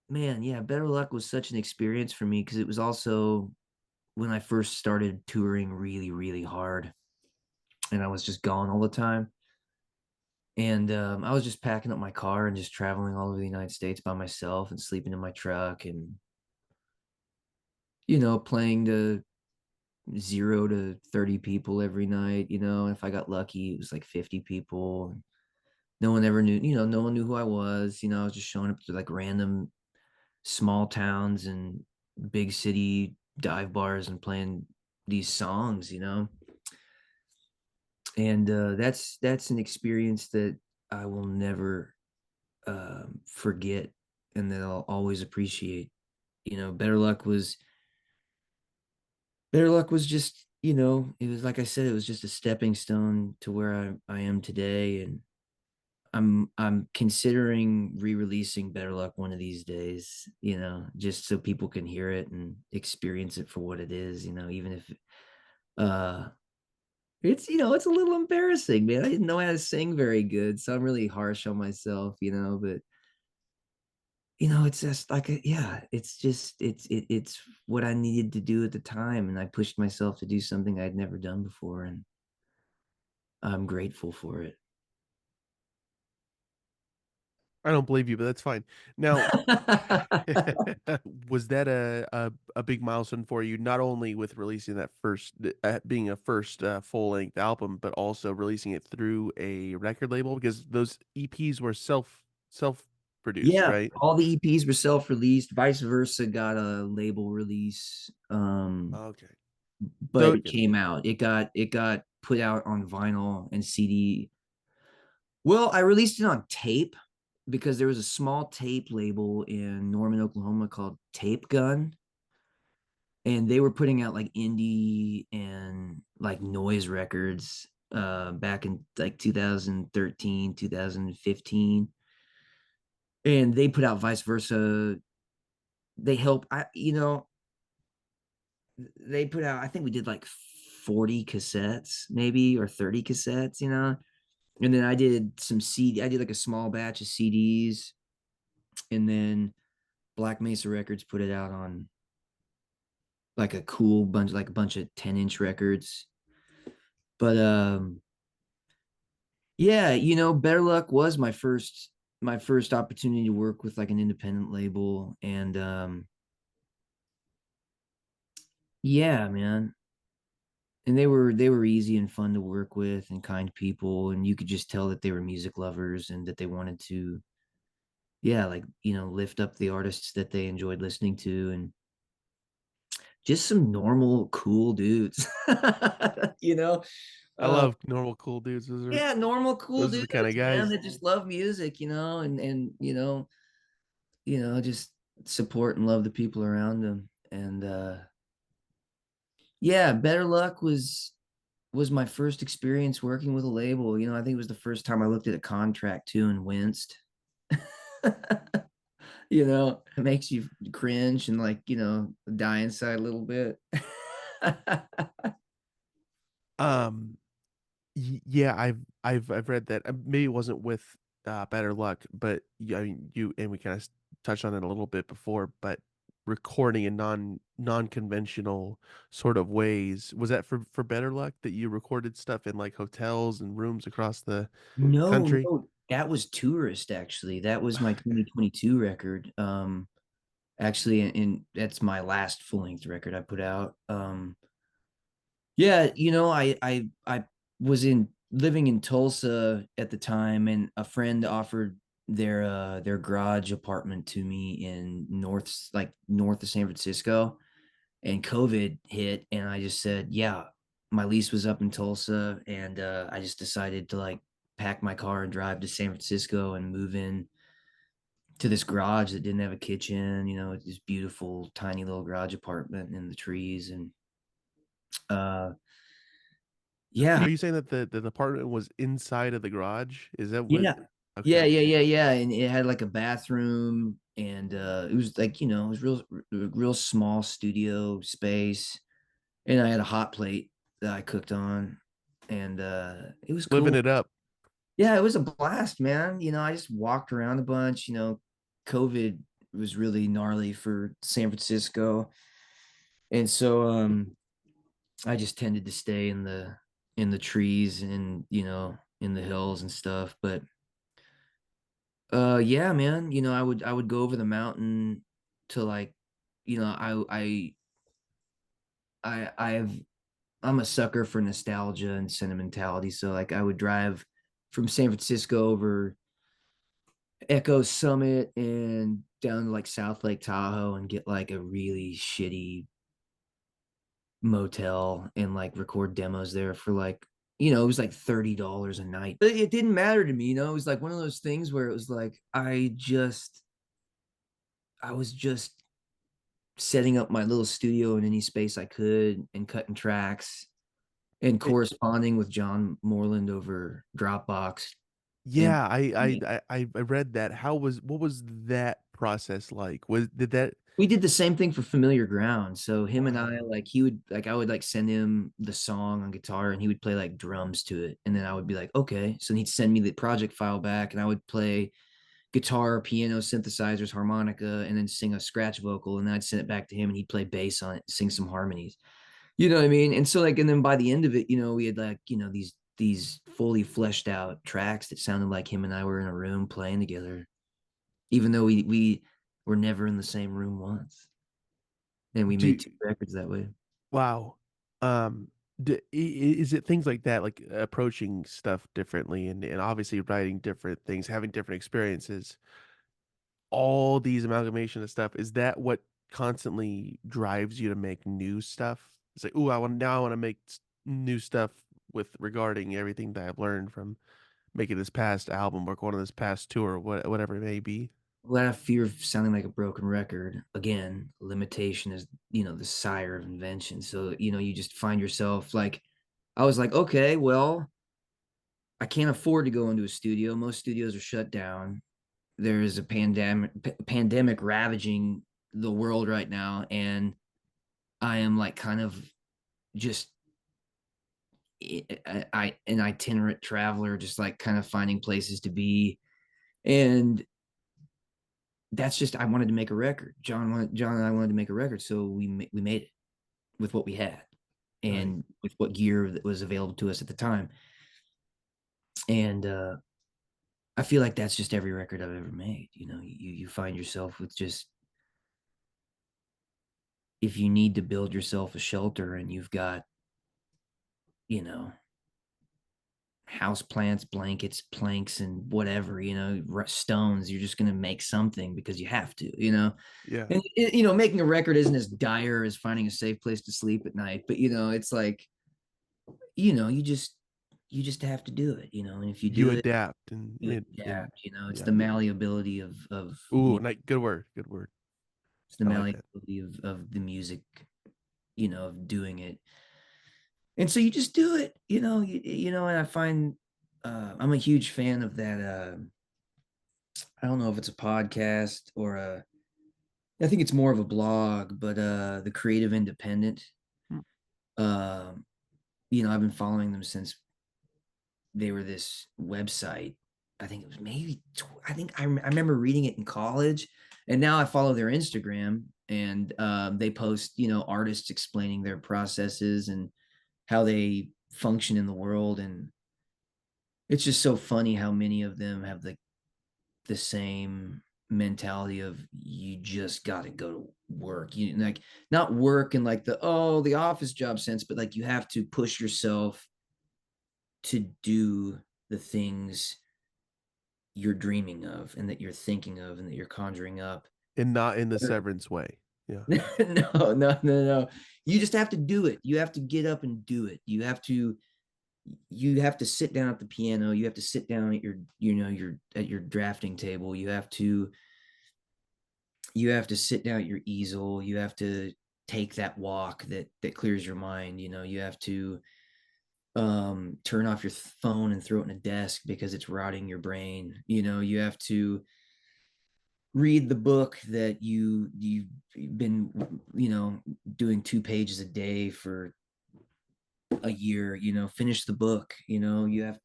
man, yeah, Better Luck was such an experience for me because it was also when I first started touring really, really hard, and I was just gone all the time. And I was just packing up my car and just traveling all over the United States by myself and sleeping in my truck, and, you know, playing to 0 to 30 people every night. You know, if I got lucky, it was like 50 people. And no one ever knew, you know, no one knew who I was. You know, I was just showing up to like random small towns and big city dive bars and playing these songs, you know. And that's an experience that I will never forget, and that I'll always appreciate. You know, Better Luck was just, you know, it was like I said, it was just a stepping stone to where I am today. And I'm considering re-releasing Better Luck one of these days, you know, just so people can hear it and experience it for what it is, you know. Even if uh it's, you know, it's a little embarrassing, man. I didn't know how to sing very good, so I'm really harsh on myself, you know. But, you know, it's just like yeah, it's just it's what I needed to do at the time, and I pushed myself to do something I'd never done before, and I'm grateful for it. I don't believe you, but that's fine. Now, was that a big milestone for you, not only with releasing that being a first, full-length album, but also releasing it through a record label? Because those EPs were self-produced, Yeah, right? all the EPs were self-released. Vice Versa got a label release, Okay. but So it came out. It got put out on vinyl and CD. Well, I released it on tape because there was a small tape label in Norman, Oklahoma called Tape Gun, and they were putting out like indie and like noise records. back in like 2013, 2015, and they put out vice versa. They help. They put out. I think we did like 40 cassettes, maybe, or 30 cassettes. And then I did some CD. I did like a small batch of CDs, and then Black Mesa Records put it out on like a cool bunch, like a bunch of 10-inch records. But yeah, Better Luck was my first opportunity to work with like an independent label, and yeah, man. And they were easy and fun to work with and kind people, and you could just tell that they were music lovers and that they wanted to, yeah, like, lift up the artists that they enjoyed listening to, and just some normal cool dudes. you know I uh love normal cool dudes. yeah, normal cool Those are the kinda dudes, man, guys. that just love music, and just support and love the people around them. And yeah, Better Luck was my first experience working with a label. I think it was the first time I looked at a contract too and winced. It makes you cringe and, like, die inside a little bit. Um, yeah, I've read that. Maybe it wasn't with, Better Luck, but yeah, I mean, you and we kinda touched on it a little bit before, but recording in non-conventional sort of ways. Was that for Better Luck that you recorded stuff in, like, hotels and rooms across the No, country? no, that was Tourist, actually. That was my 2022 record. Actually, and that's my last full-length record I put out. Yeah, I was in living in Tulsa at the time, and a friend offered their garage apartment to me in north of San Francisco, and COVID hit, and I just said, yeah, my lease was up in Tulsa, and I just decided to, like, pack my car and drive to San Francisco and move in to this garage that didn't have a kitchen, this beautiful tiny little garage apartment in the trees. And uh yeah, Are you saying that the apartment was inside of the garage? Is that what yeah, yeah, Okay. yeah, yeah, yeah. And it had like a bathroom, and it was like, it was real small studio space, and I had a hot plate that I cooked on, and it was Living cool. it up. Yeah, it was a blast, man. I just walked around a bunch. COVID was really gnarly for San Francisco, and so I just tended to stay in the trees and, in the hills and stuff. But yeah, man, I would go over the mountain to, like, I've I'm a sucker for nostalgia and sentimentality. So, like, I would drive from San Francisco over Echo Summit and down to, like, South Lake Tahoe and get like a really shitty motel and, like, record demos there for, like, it was like $30 a night. But it didn't matter to me. It was like one of those things where it was like I was just setting up my little studio in any space I could and cutting tracks and It corresponding with John Moreland over Dropbox. And Yeah, I read that. What was that process like? Was did that we did the same thing for Familiar Ground. So him and I, Wow. like, he would, like, I would, like, send him the song on guitar, and he would play like drums to it. And then I would be like, okay. So he'd send me the project file back, and I would play guitar, piano, synthesizers, harmonica, and then sing a scratch vocal. And then I'd send it back to him, and he'd play bass on it, sing some harmonies. You know what I mean? And so, like, and then by the end of it, we had, like, these fully fleshed out tracks that sounded like him and I were in a room playing together, even though we were never in the same room once. And we made do two records that way. Wow. Um, is it things like that, like approaching stuff differently and obviously writing different things, having different experiences, all these amalgamation of stuff, is that what constantly drives you to make new stuff? It's like, "Ooh, I wanna make new stuff with regarding everything that I've learned from making this past album or going on this past tour," whatever it may be. Well, I have fear of sounding like a broken record. Again, limitation is, the sire of invention. So, you just find yourself like, I was like, okay, well, I can't afford to go into a studio. Most studios are shut down. There is a pandemic ravaging the world right now, and I am like kind of just an itinerant traveler, just like kind of finding places to be. And that's just, I wanted to make a record. John and I wanted to make a record, so we made it with what we had Right. and with what gear that was available to us at the time. And I feel like that's just every record I've ever made. You find yourself with just, if you need to build yourself a shelter and you've got, you know, house plants, blankets, planks, and whatever, stones, you're just going to make something because you have to. Yeah. And, making a record isn't as dire as finding a safe place to sleep at night, but, it's like, you know, you just, you just have to do it, and if you You do it, adapt and you and adapt, it's yeah. the malleability of, Ooh, good word, good word. it's the I like that. malleability of the music, of doing it. And so you just do it, and I find I'm a huge fan of that. I don't know if it's a podcast or I think it's more of a blog, but the Creative Independent. Mm, Um, I've been following them since they were this website. I think it was maybe, I think I remember reading it in college, and now I follow their Instagram, and they post, artists explaining their processes and how they function in the world. And it's just so funny how many of them have the same mentality of, you just got to go to work. You like, not work in like the office job sense, but like you have to push yourself to do the things you're dreaming of and that you're thinking of and that you're conjuring up. and not in the Severance way. Yeah. No, no, no, no. You just have to do it. You have to get up and do it. You have to sit down at the piano. You have to sit down at your drafting table. You have to sit down at your easel. You have to take that walk that clears your mind. You have to turn off your phone and throw it in a desk because it's rotting your brain. You have to read the book that you've been doing 2 pages a day for a year. Finish the book. You have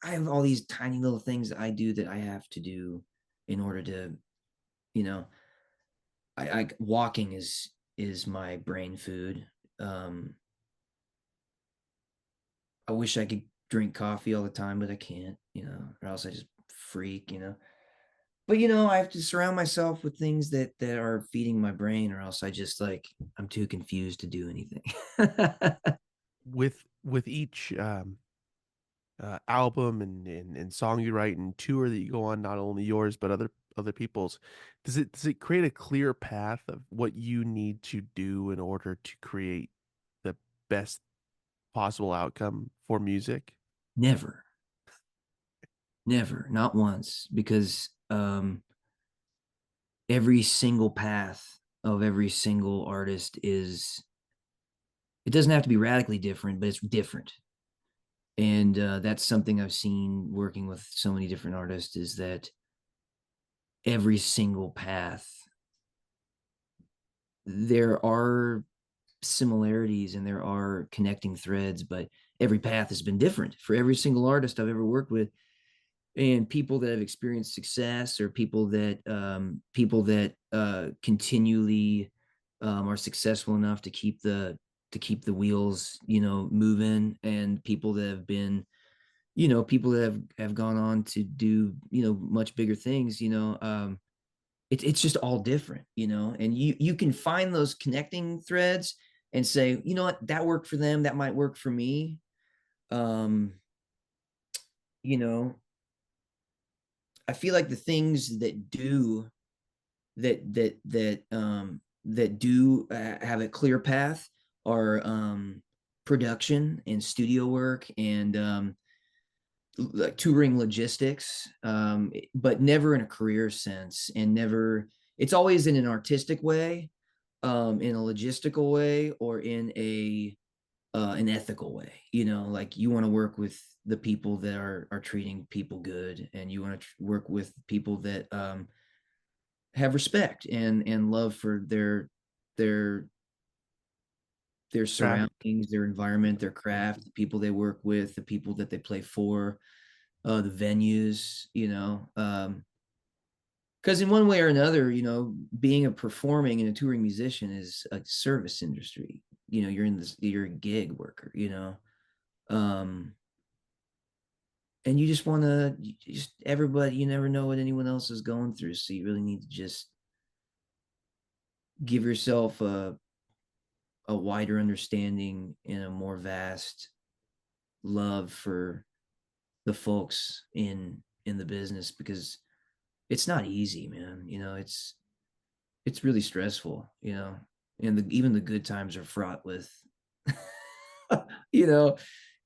I have all these tiny little things that I do that I have to do in order to, you know, I walking is my brain food. I wish I could drink coffee all the time, but I can't, or else I just freak. But I have to surround myself with things that are feeding my brain, or else I just like, I'm too confused to do anything. With each album and song you write and tour that you go on, not only yours but other people's, does it create a clear path of what you need to do in order to create the best possible outcome for music? Never, never, not once, because every single path of every single artist it doesn't have to be radically different, but it's different. And that's something I've seen working with so many different artists, is that every single path, there are similarities and there are connecting threads, but every path has been different for every single artist I've ever worked with. And people that have experienced success, or people that continually are successful enough to keep the wheels moving, and people that have gone on to do much bigger things. It's just all different. And you can find those connecting threads and say, you know what, that worked for them, that might work for me. um you know I feel like the things that do have a clear path are production and studio work, and like touring logistics, but never in a career sense, and never. It's always in an artistic way, in a logistical way, or in a an ethical way. You know, like you want to work with the people that are treating people good, and you want to work with people that have respect and love for their their Craft. surroundings, their environment, their craft, the people they work with, the people that they play for, the venues, you know. Because in one way or another, you know, being a performing and a touring musician is a service industry. You know, you're in this, you're a gig worker, you know. Um, and you just want to, just everybody, you never know what anyone else is going through. So you really need to just give yourself a wider understanding and a more vast love for the folks in the business, because it's not easy, man. You know, it's really stressful, you know, and even the good times are fraught with, you know,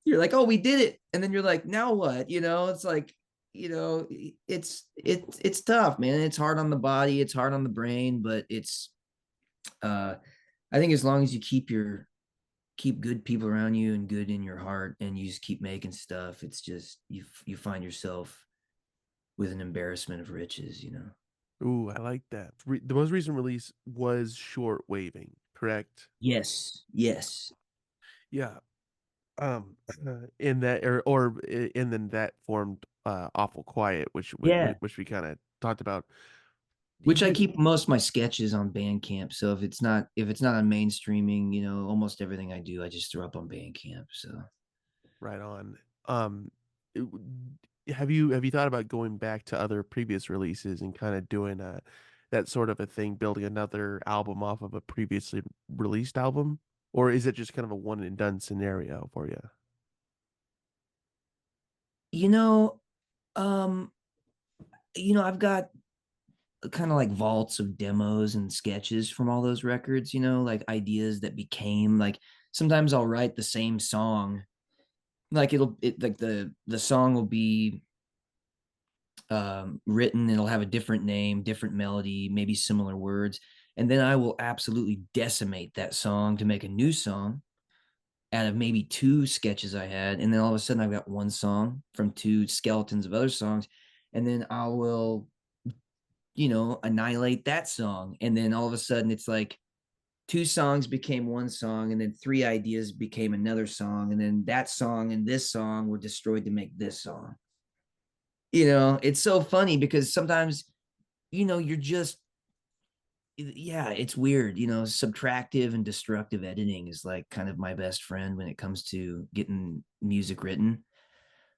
you're like, oh, we did it, and then you're like, now what? You know, it's like, you know, it's tough, man. It's hard on the body, it's hard on the brain, but it's uh I think as long as you keep good people around you and good in your heart, and you just keep making stuff, it's just you find yourself with an embarrassment of riches, you know. Ooh, I like that. The most recent release was Short Waving, correct? Yes, yes. Yeah. In that and then that formed Awful Quiet, Yeah. which we kind of talked about. Which I You keep most of my sketches on Bandcamp. So if it's not on mainstreaming, you know, almost everything I do, I just throw up on Bandcamp. So right on. It have you thought about going back to other previous releases and kind of doing that sort of a thing, building another album off of a previously released album? Or is it just kind of a one and done scenario for you? you know, um, I've got kind of like vaults of demos and sketches from all those records, you know, like ideas that became like sometimes I'll write the same song. Like like the song will be written, it'll have a different name, different melody, maybe similar words. And then I will absolutely decimate that song to make a new song out of maybe two sketches I had. And then all of a sudden I've got one song from two skeletons of other songs. And then I will, you know, annihilate that song. And then all of a sudden it's like two songs became one song. And then three ideas became another song. And then that song and this song were destroyed to make this song. You know, it's so funny because sometimes, you know, you're just, yeah, it's weird. You know, subtractive and destructive editing is like kind of my best friend when it comes to getting music written.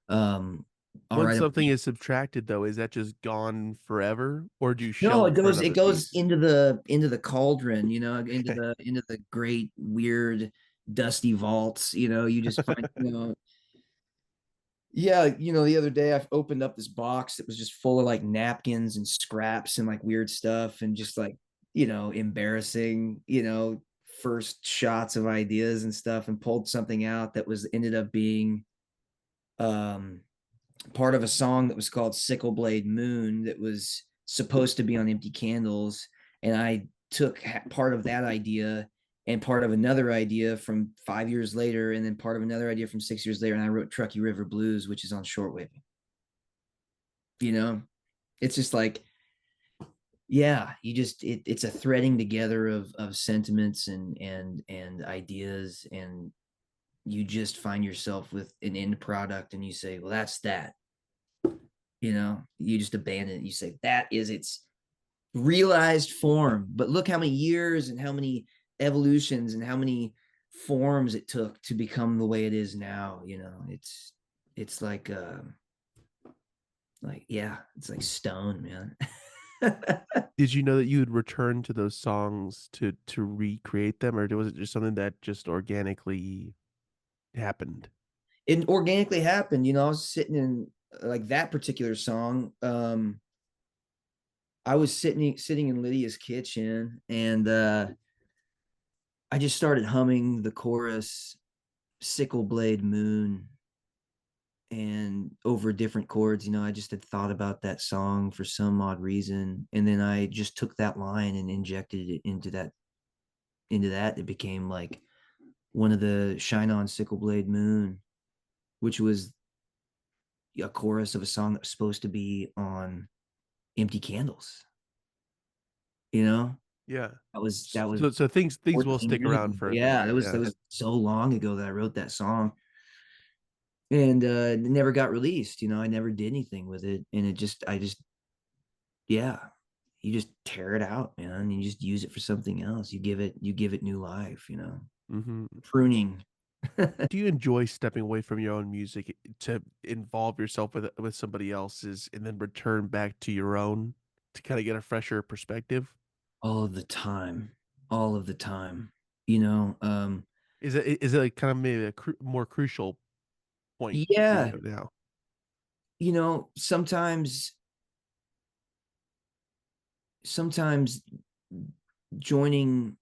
Um, I'll Once write a something is subtracted, though, is that just gone forever, or do you no, shelve it for it another goes piece? into the cauldron, you know, Okay. into the great weird dusty vaults. You know, you just find, you know, yeah, you know, the other day I opened up this box that was just full of like napkins and scraps and like weird stuff and just like, you know, embarrassing, you know, first shots of ideas and stuff, and pulled something out that was ended up being um part of a song that was called Sickle Blade Moon that was supposed to be on Empty Candles. And I took part of that idea and part of another idea from 5 years later, and then part of another idea from 6 years later. And I wrote Truckee River Blues, which is on shortwave. You know, it's just like, yeah, it's a threading together of sentiments and ideas. And you just find yourself with an end product and you say, well, that's that. You know, you just abandon it. You say that is its realized form. But look how many years and how many evolutions and how many forms it took to become the way it is now. You know, it's like yeah, it's like stone, man. Did you know that you would return to those songs to recreate them, or was it just something that just organically happened? It organically happened. You know, I was sitting in like that particular song. I was sitting in Lydia's kitchen, and I just started humming the chorus, Sickle Blade Moon, and over different chords. You know, I just had thought about that song for some odd reason, and then I just took that line and injected it into that. It became like one of the Shine On Sickle Blade Moon, which was a chorus of a song that was supposed to be on Empty Candles. You know, Yeah. that was So things will 14 stick years around ago. for a bit. Yeah, that Yeah. was so long ago that I wrote that song, and it never got released. You know, I never did anything with it, and I just, yeah, you just tear it out, man. You just use it for something else. You give it new life. You know, Mhm. pruning. Do you enjoy stepping away from your own music to involve yourself with somebody else's and then return back to your own to kinda get a fresher perspective? All of the time, all of the time. You know, Is it, like, kinda maybe a more crucial point for yeah, you now? you know, sometimes joining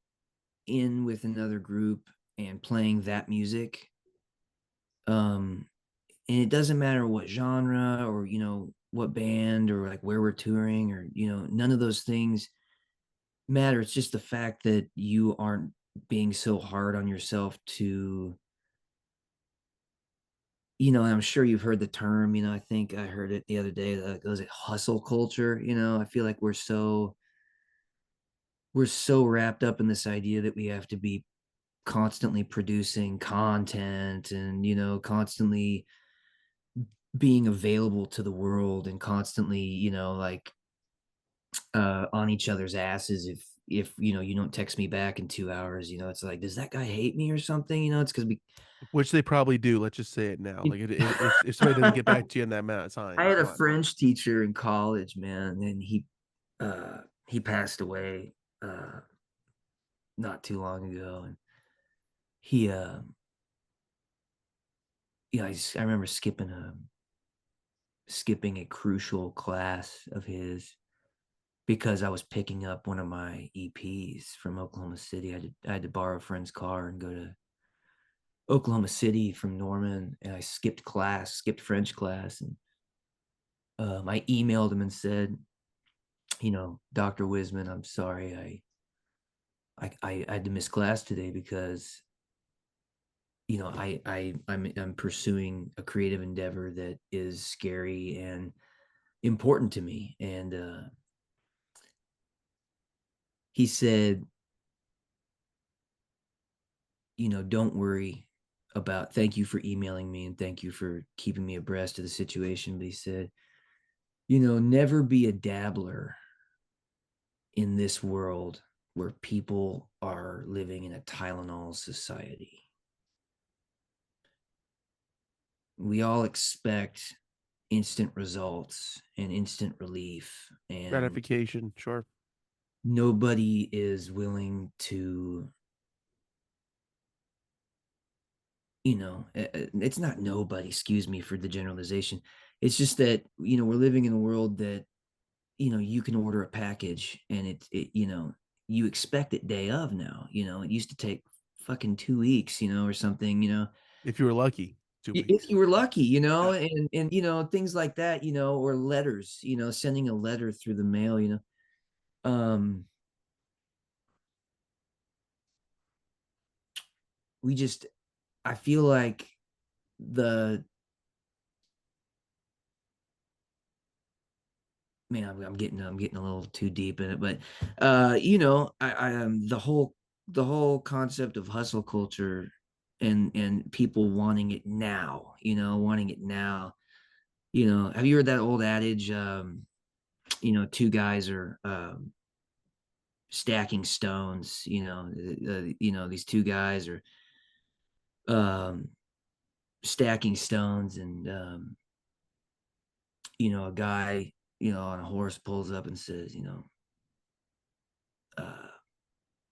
in with another group and playing that music, um, and it doesn't matter what genre or, you know, what band or like where we're touring or, you know, none of those things matter. It's just the fact that you aren't being so hard on yourself to, you know, and I'm sure you've heard the term, you know, I think I heard it the other day, was it hustle culture? You know, I feel like we're so wrapped up in this idea that we have to be constantly producing content and, you know, constantly being available to the world and constantly, you know, like on each other's asses if you know you don't text me back in 2 hours. You know, it's like, does that guy hate me or something? You know, it's because we Which they probably do, let's just say it now. Like, if somebody doesn't get back to you in that amount of I time, had a come on. French teacher in college, man, and he passed away not too long ago, and he you know, I remember skipping a crucial class of his because I was picking up one of my EPs from Oklahoma City. I had to borrow a friend's car and go to Oklahoma City from Norman, and I skipped class, skipped French class, and I emailed him and said, you know, Dr. Wisman, I'm sorry, I had to miss class today because, you know, I'm pursuing a creative endeavor that is scary and important to me. And he said, you know, don't worry about, thank you for emailing me and thank you for keeping me abreast of the situation. But he said, you know, never be a dabbler in this world where people are living in a Tylenol society. We all expect instant results and instant relief, and Gratification, sure. nobody is willing to, you know, it's not nobody, excuse me for the generalization. It's just that, you know, we're living in a world that, you know, you can order a package and you know, you expect it day of now. You know, it used to take fucking 2 weeks, you know, or something, you know, If you were lucky, 2 if weeks. you were lucky, you Yeah. know, and you know, things like that, you know, or letters, you know, sending a letter through the mail, you know. Um, we just I feel like the man, I'm getting a little too deep in it, but you know, I the whole concept of hustle culture and people wanting it now, you know, wanting it now. You know, have you heard that old adage? You know, two guys are stacking stones. You know, these two guys are um, stacking stones, and you know, a guy, you know, on a horse pulls up and says, you know, uh,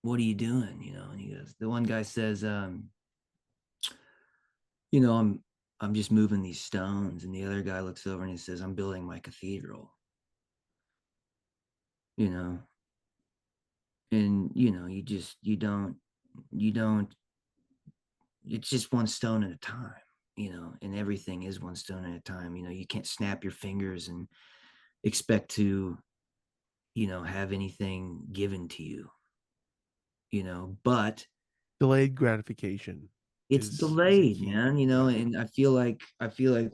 what are you doing? You know, and he goes, the one guy says, you know, I'm just moving these stones, and the other guy looks over and he says, I'm building my cathedral. You know, and you know, you don't. It's just one stone at a time. You know, and everything is one stone at a time. You know, you can't snap your fingers and expect to, you know, have anything given to you. You know, but Delayed gratification It's is a delayed, key. man, Yeah. and I feel like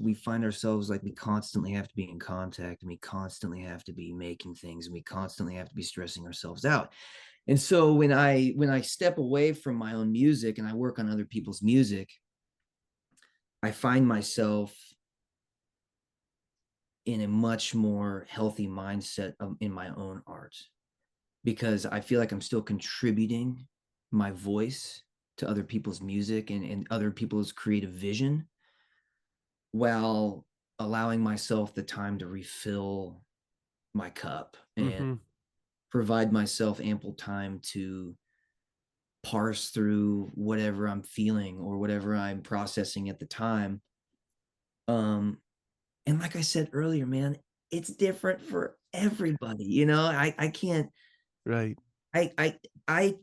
we find ourselves like we constantly have to be in contact, and we constantly have to be making things, and we constantly have to be stressing ourselves out. And so when I step away from my own music and I work on other people's music, I find myself in a much more healthy mindset in my own art, because I feel like I'm still contributing my voice to other people's music and other people's creative vision, while allowing myself the time to refill my cup and Mhm. provide myself ample time to parse through whatever I'm feeling or whatever I'm processing at the time. Um, and like I said earlier, man, it's different for everybody. I can't. Right. I I I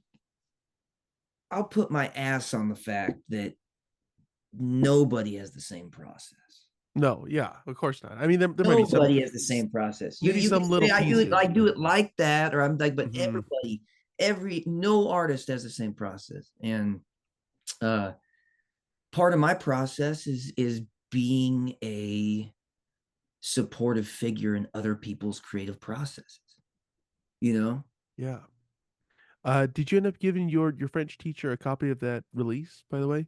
I'll put my ass on the fact that nobody has the same process. No, yeah, of course not. I mean, there might be some Nobody has the s same process. You maybe you can some little say pieces, I do but it like that, or I'm like, but mhm. no artist has the same process. And uh part of my process is being a supportive figure in other people's creative processes, you know? Yeah. Did you end up giving your French teacher a copy of that release, by the way?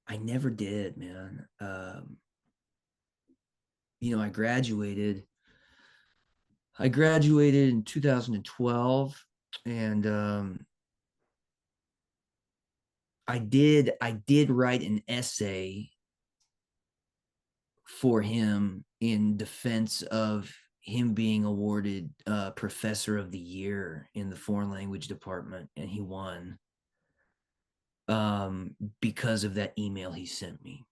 I never did, man. I graduated in 2012, and I did write an essay for him in defense of him being awarded Professor of the Year in the foreign language department, and he won because of that email he sent me.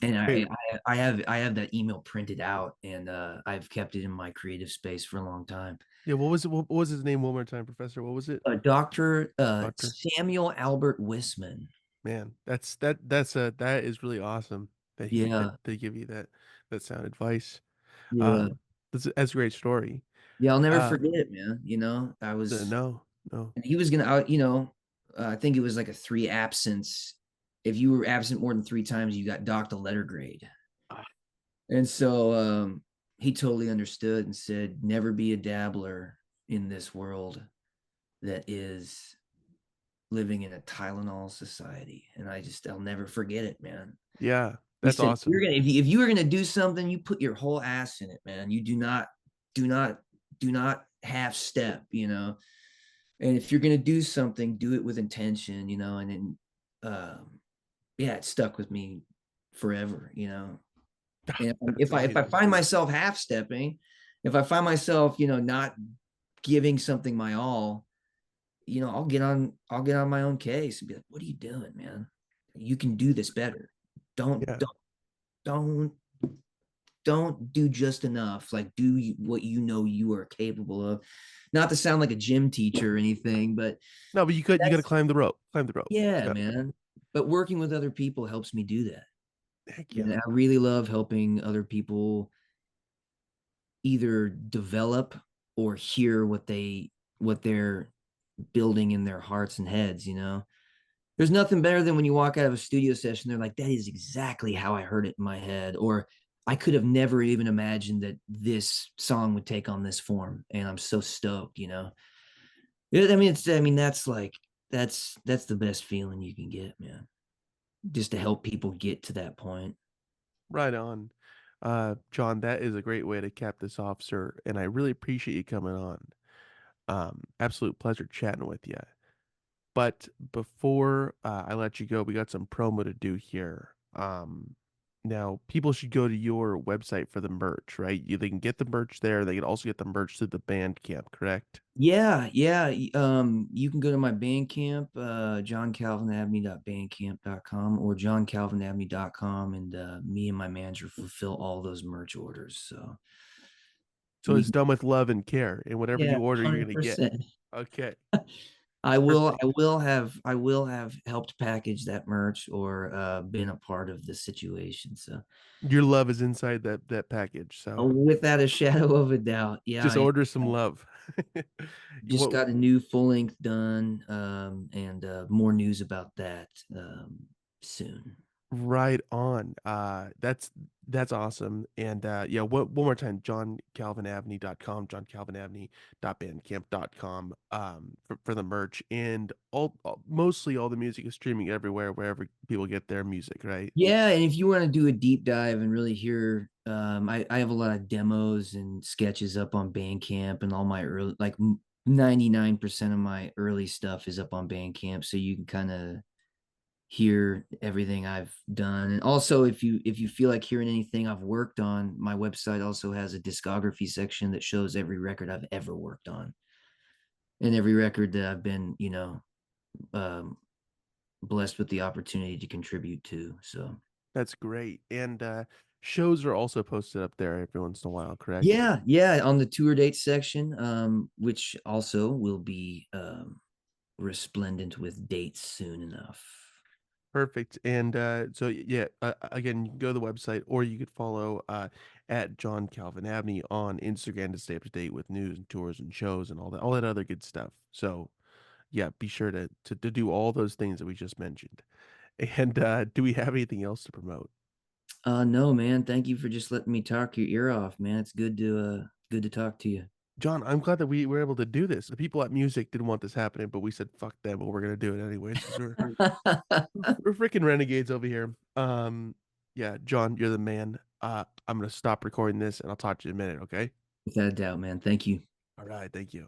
And Hey, I have that email printed out, and I've kept it in my creative space for a long time. yeah, what was it? What was his name one more time, Professor? What was it? Dr. Doctor? Samuel Albert Wisman. Man, that is really awesome that he that Yeah, they give you that sound advice. yeah, Um, that's a great story. yeah. I'll never Um, forget it, man. I was, no, no. and he was gonna, I think it was like a three absence. If you were absent more than three times, you got docked a letter grade. Ah, And so he totally understood and said, never be a dabbler in this world that is living in a Tylenol society. And I'll never forget it, man. yeah, He that's said, awesome. if you were gonna do something, you put your whole ass in it, man. You do not, do not half step, And if you're gonna do something, do it with intention, And then, yeah, it stuck with me forever. And That's if I amazing. find myself half stepping, if I find myself, not giving something my all, I'll get on my own case and be like, what are you doing, man? You can do this better. Don't Yeah. don't don't don't do just enough. Like, do what you are capable of. Not to sound like a gym teacher or anything, but No, but you gotta that's climb the rope. Climb the rope. yeah, Yeah. man. But working with other people helps me do that. Heck And yeah. I really love helping other people either develop or hear what they're building in their hearts and heads. There's nothing better than when you walk out of a studio session, they're like, that is exactly how I heard it in my head. Or I could have never even imagined that this song would take on this form. And I'm so stoked. That's like, that's the best feeling you can get, man. Just to help people get to that point. Right on. John, that is a great way to cap this off, sir, and I really appreciate you coming on. Absolute pleasure chatting with you. But before I let you go, we got some promo to do here. Now people should go to your website for the merch, right? They can get the merch there. They can also get the merch through the Bandcamp, correct? Yeah, yeah. You can go to my Bandcamp, johncalvinabney.bandcamp.com or johncalvinabney.com, and me and my manager fulfill all those merch orders. So So we it's can, done with love and care, and whatever yeah, you order, you're gonna get. 100%. Okay, I will perfect. I will have I will have helped package that merch or been a part of the situation. So Your love is inside that package, so without a shadow of a doubt. Yeah, just order some love. Just What got a new full length done, and more news about that soon. Right on. That's awesome. And yeah, one more time, johncalvinabney.com, johncalvinabney.bandcamp.com for the merch and mostly all the music is streaming everywhere wherever people get their music, right? Yeah, and if you want to do a deep dive and really hear, I have a lot of demos and sketches up on Bandcamp, and all my early, like 99% of my early stuff is up on Bandcamp, so you can kind of hear everything I've done. And also, if you feel like hearing anything I've worked on, my website also has a discography section that shows every record I've ever worked on and every record that I've been, um, blessed with the opportunity to contribute to. So That's great. And shows are also posted up there every once in a while, correct? yeah, yeah, on the tour dates section, which also will be resplendent with dates soon enough. Perfect. And so yeah, again, you can go to the website or you could follow at John Calvin Abney on Instagram to stay up to date with news and tours and shows and all that other good stuff. So yeah, be sure to do all those things that we just mentioned. And do we have anything else to promote? No, man, thank you for just letting me talk your ear off, man. It's good to talk to you. John, I'm glad that we were able to do this. The people at music didn't want this happening, but we said fuck them, but we're gonna do it anyways because we're freaking renegades over here. Yeah, John, you're the man. I'm gonna stop recording this and I'll talk to you in a minute, okay? Without a doubt, man. Thank you. All right, thank you.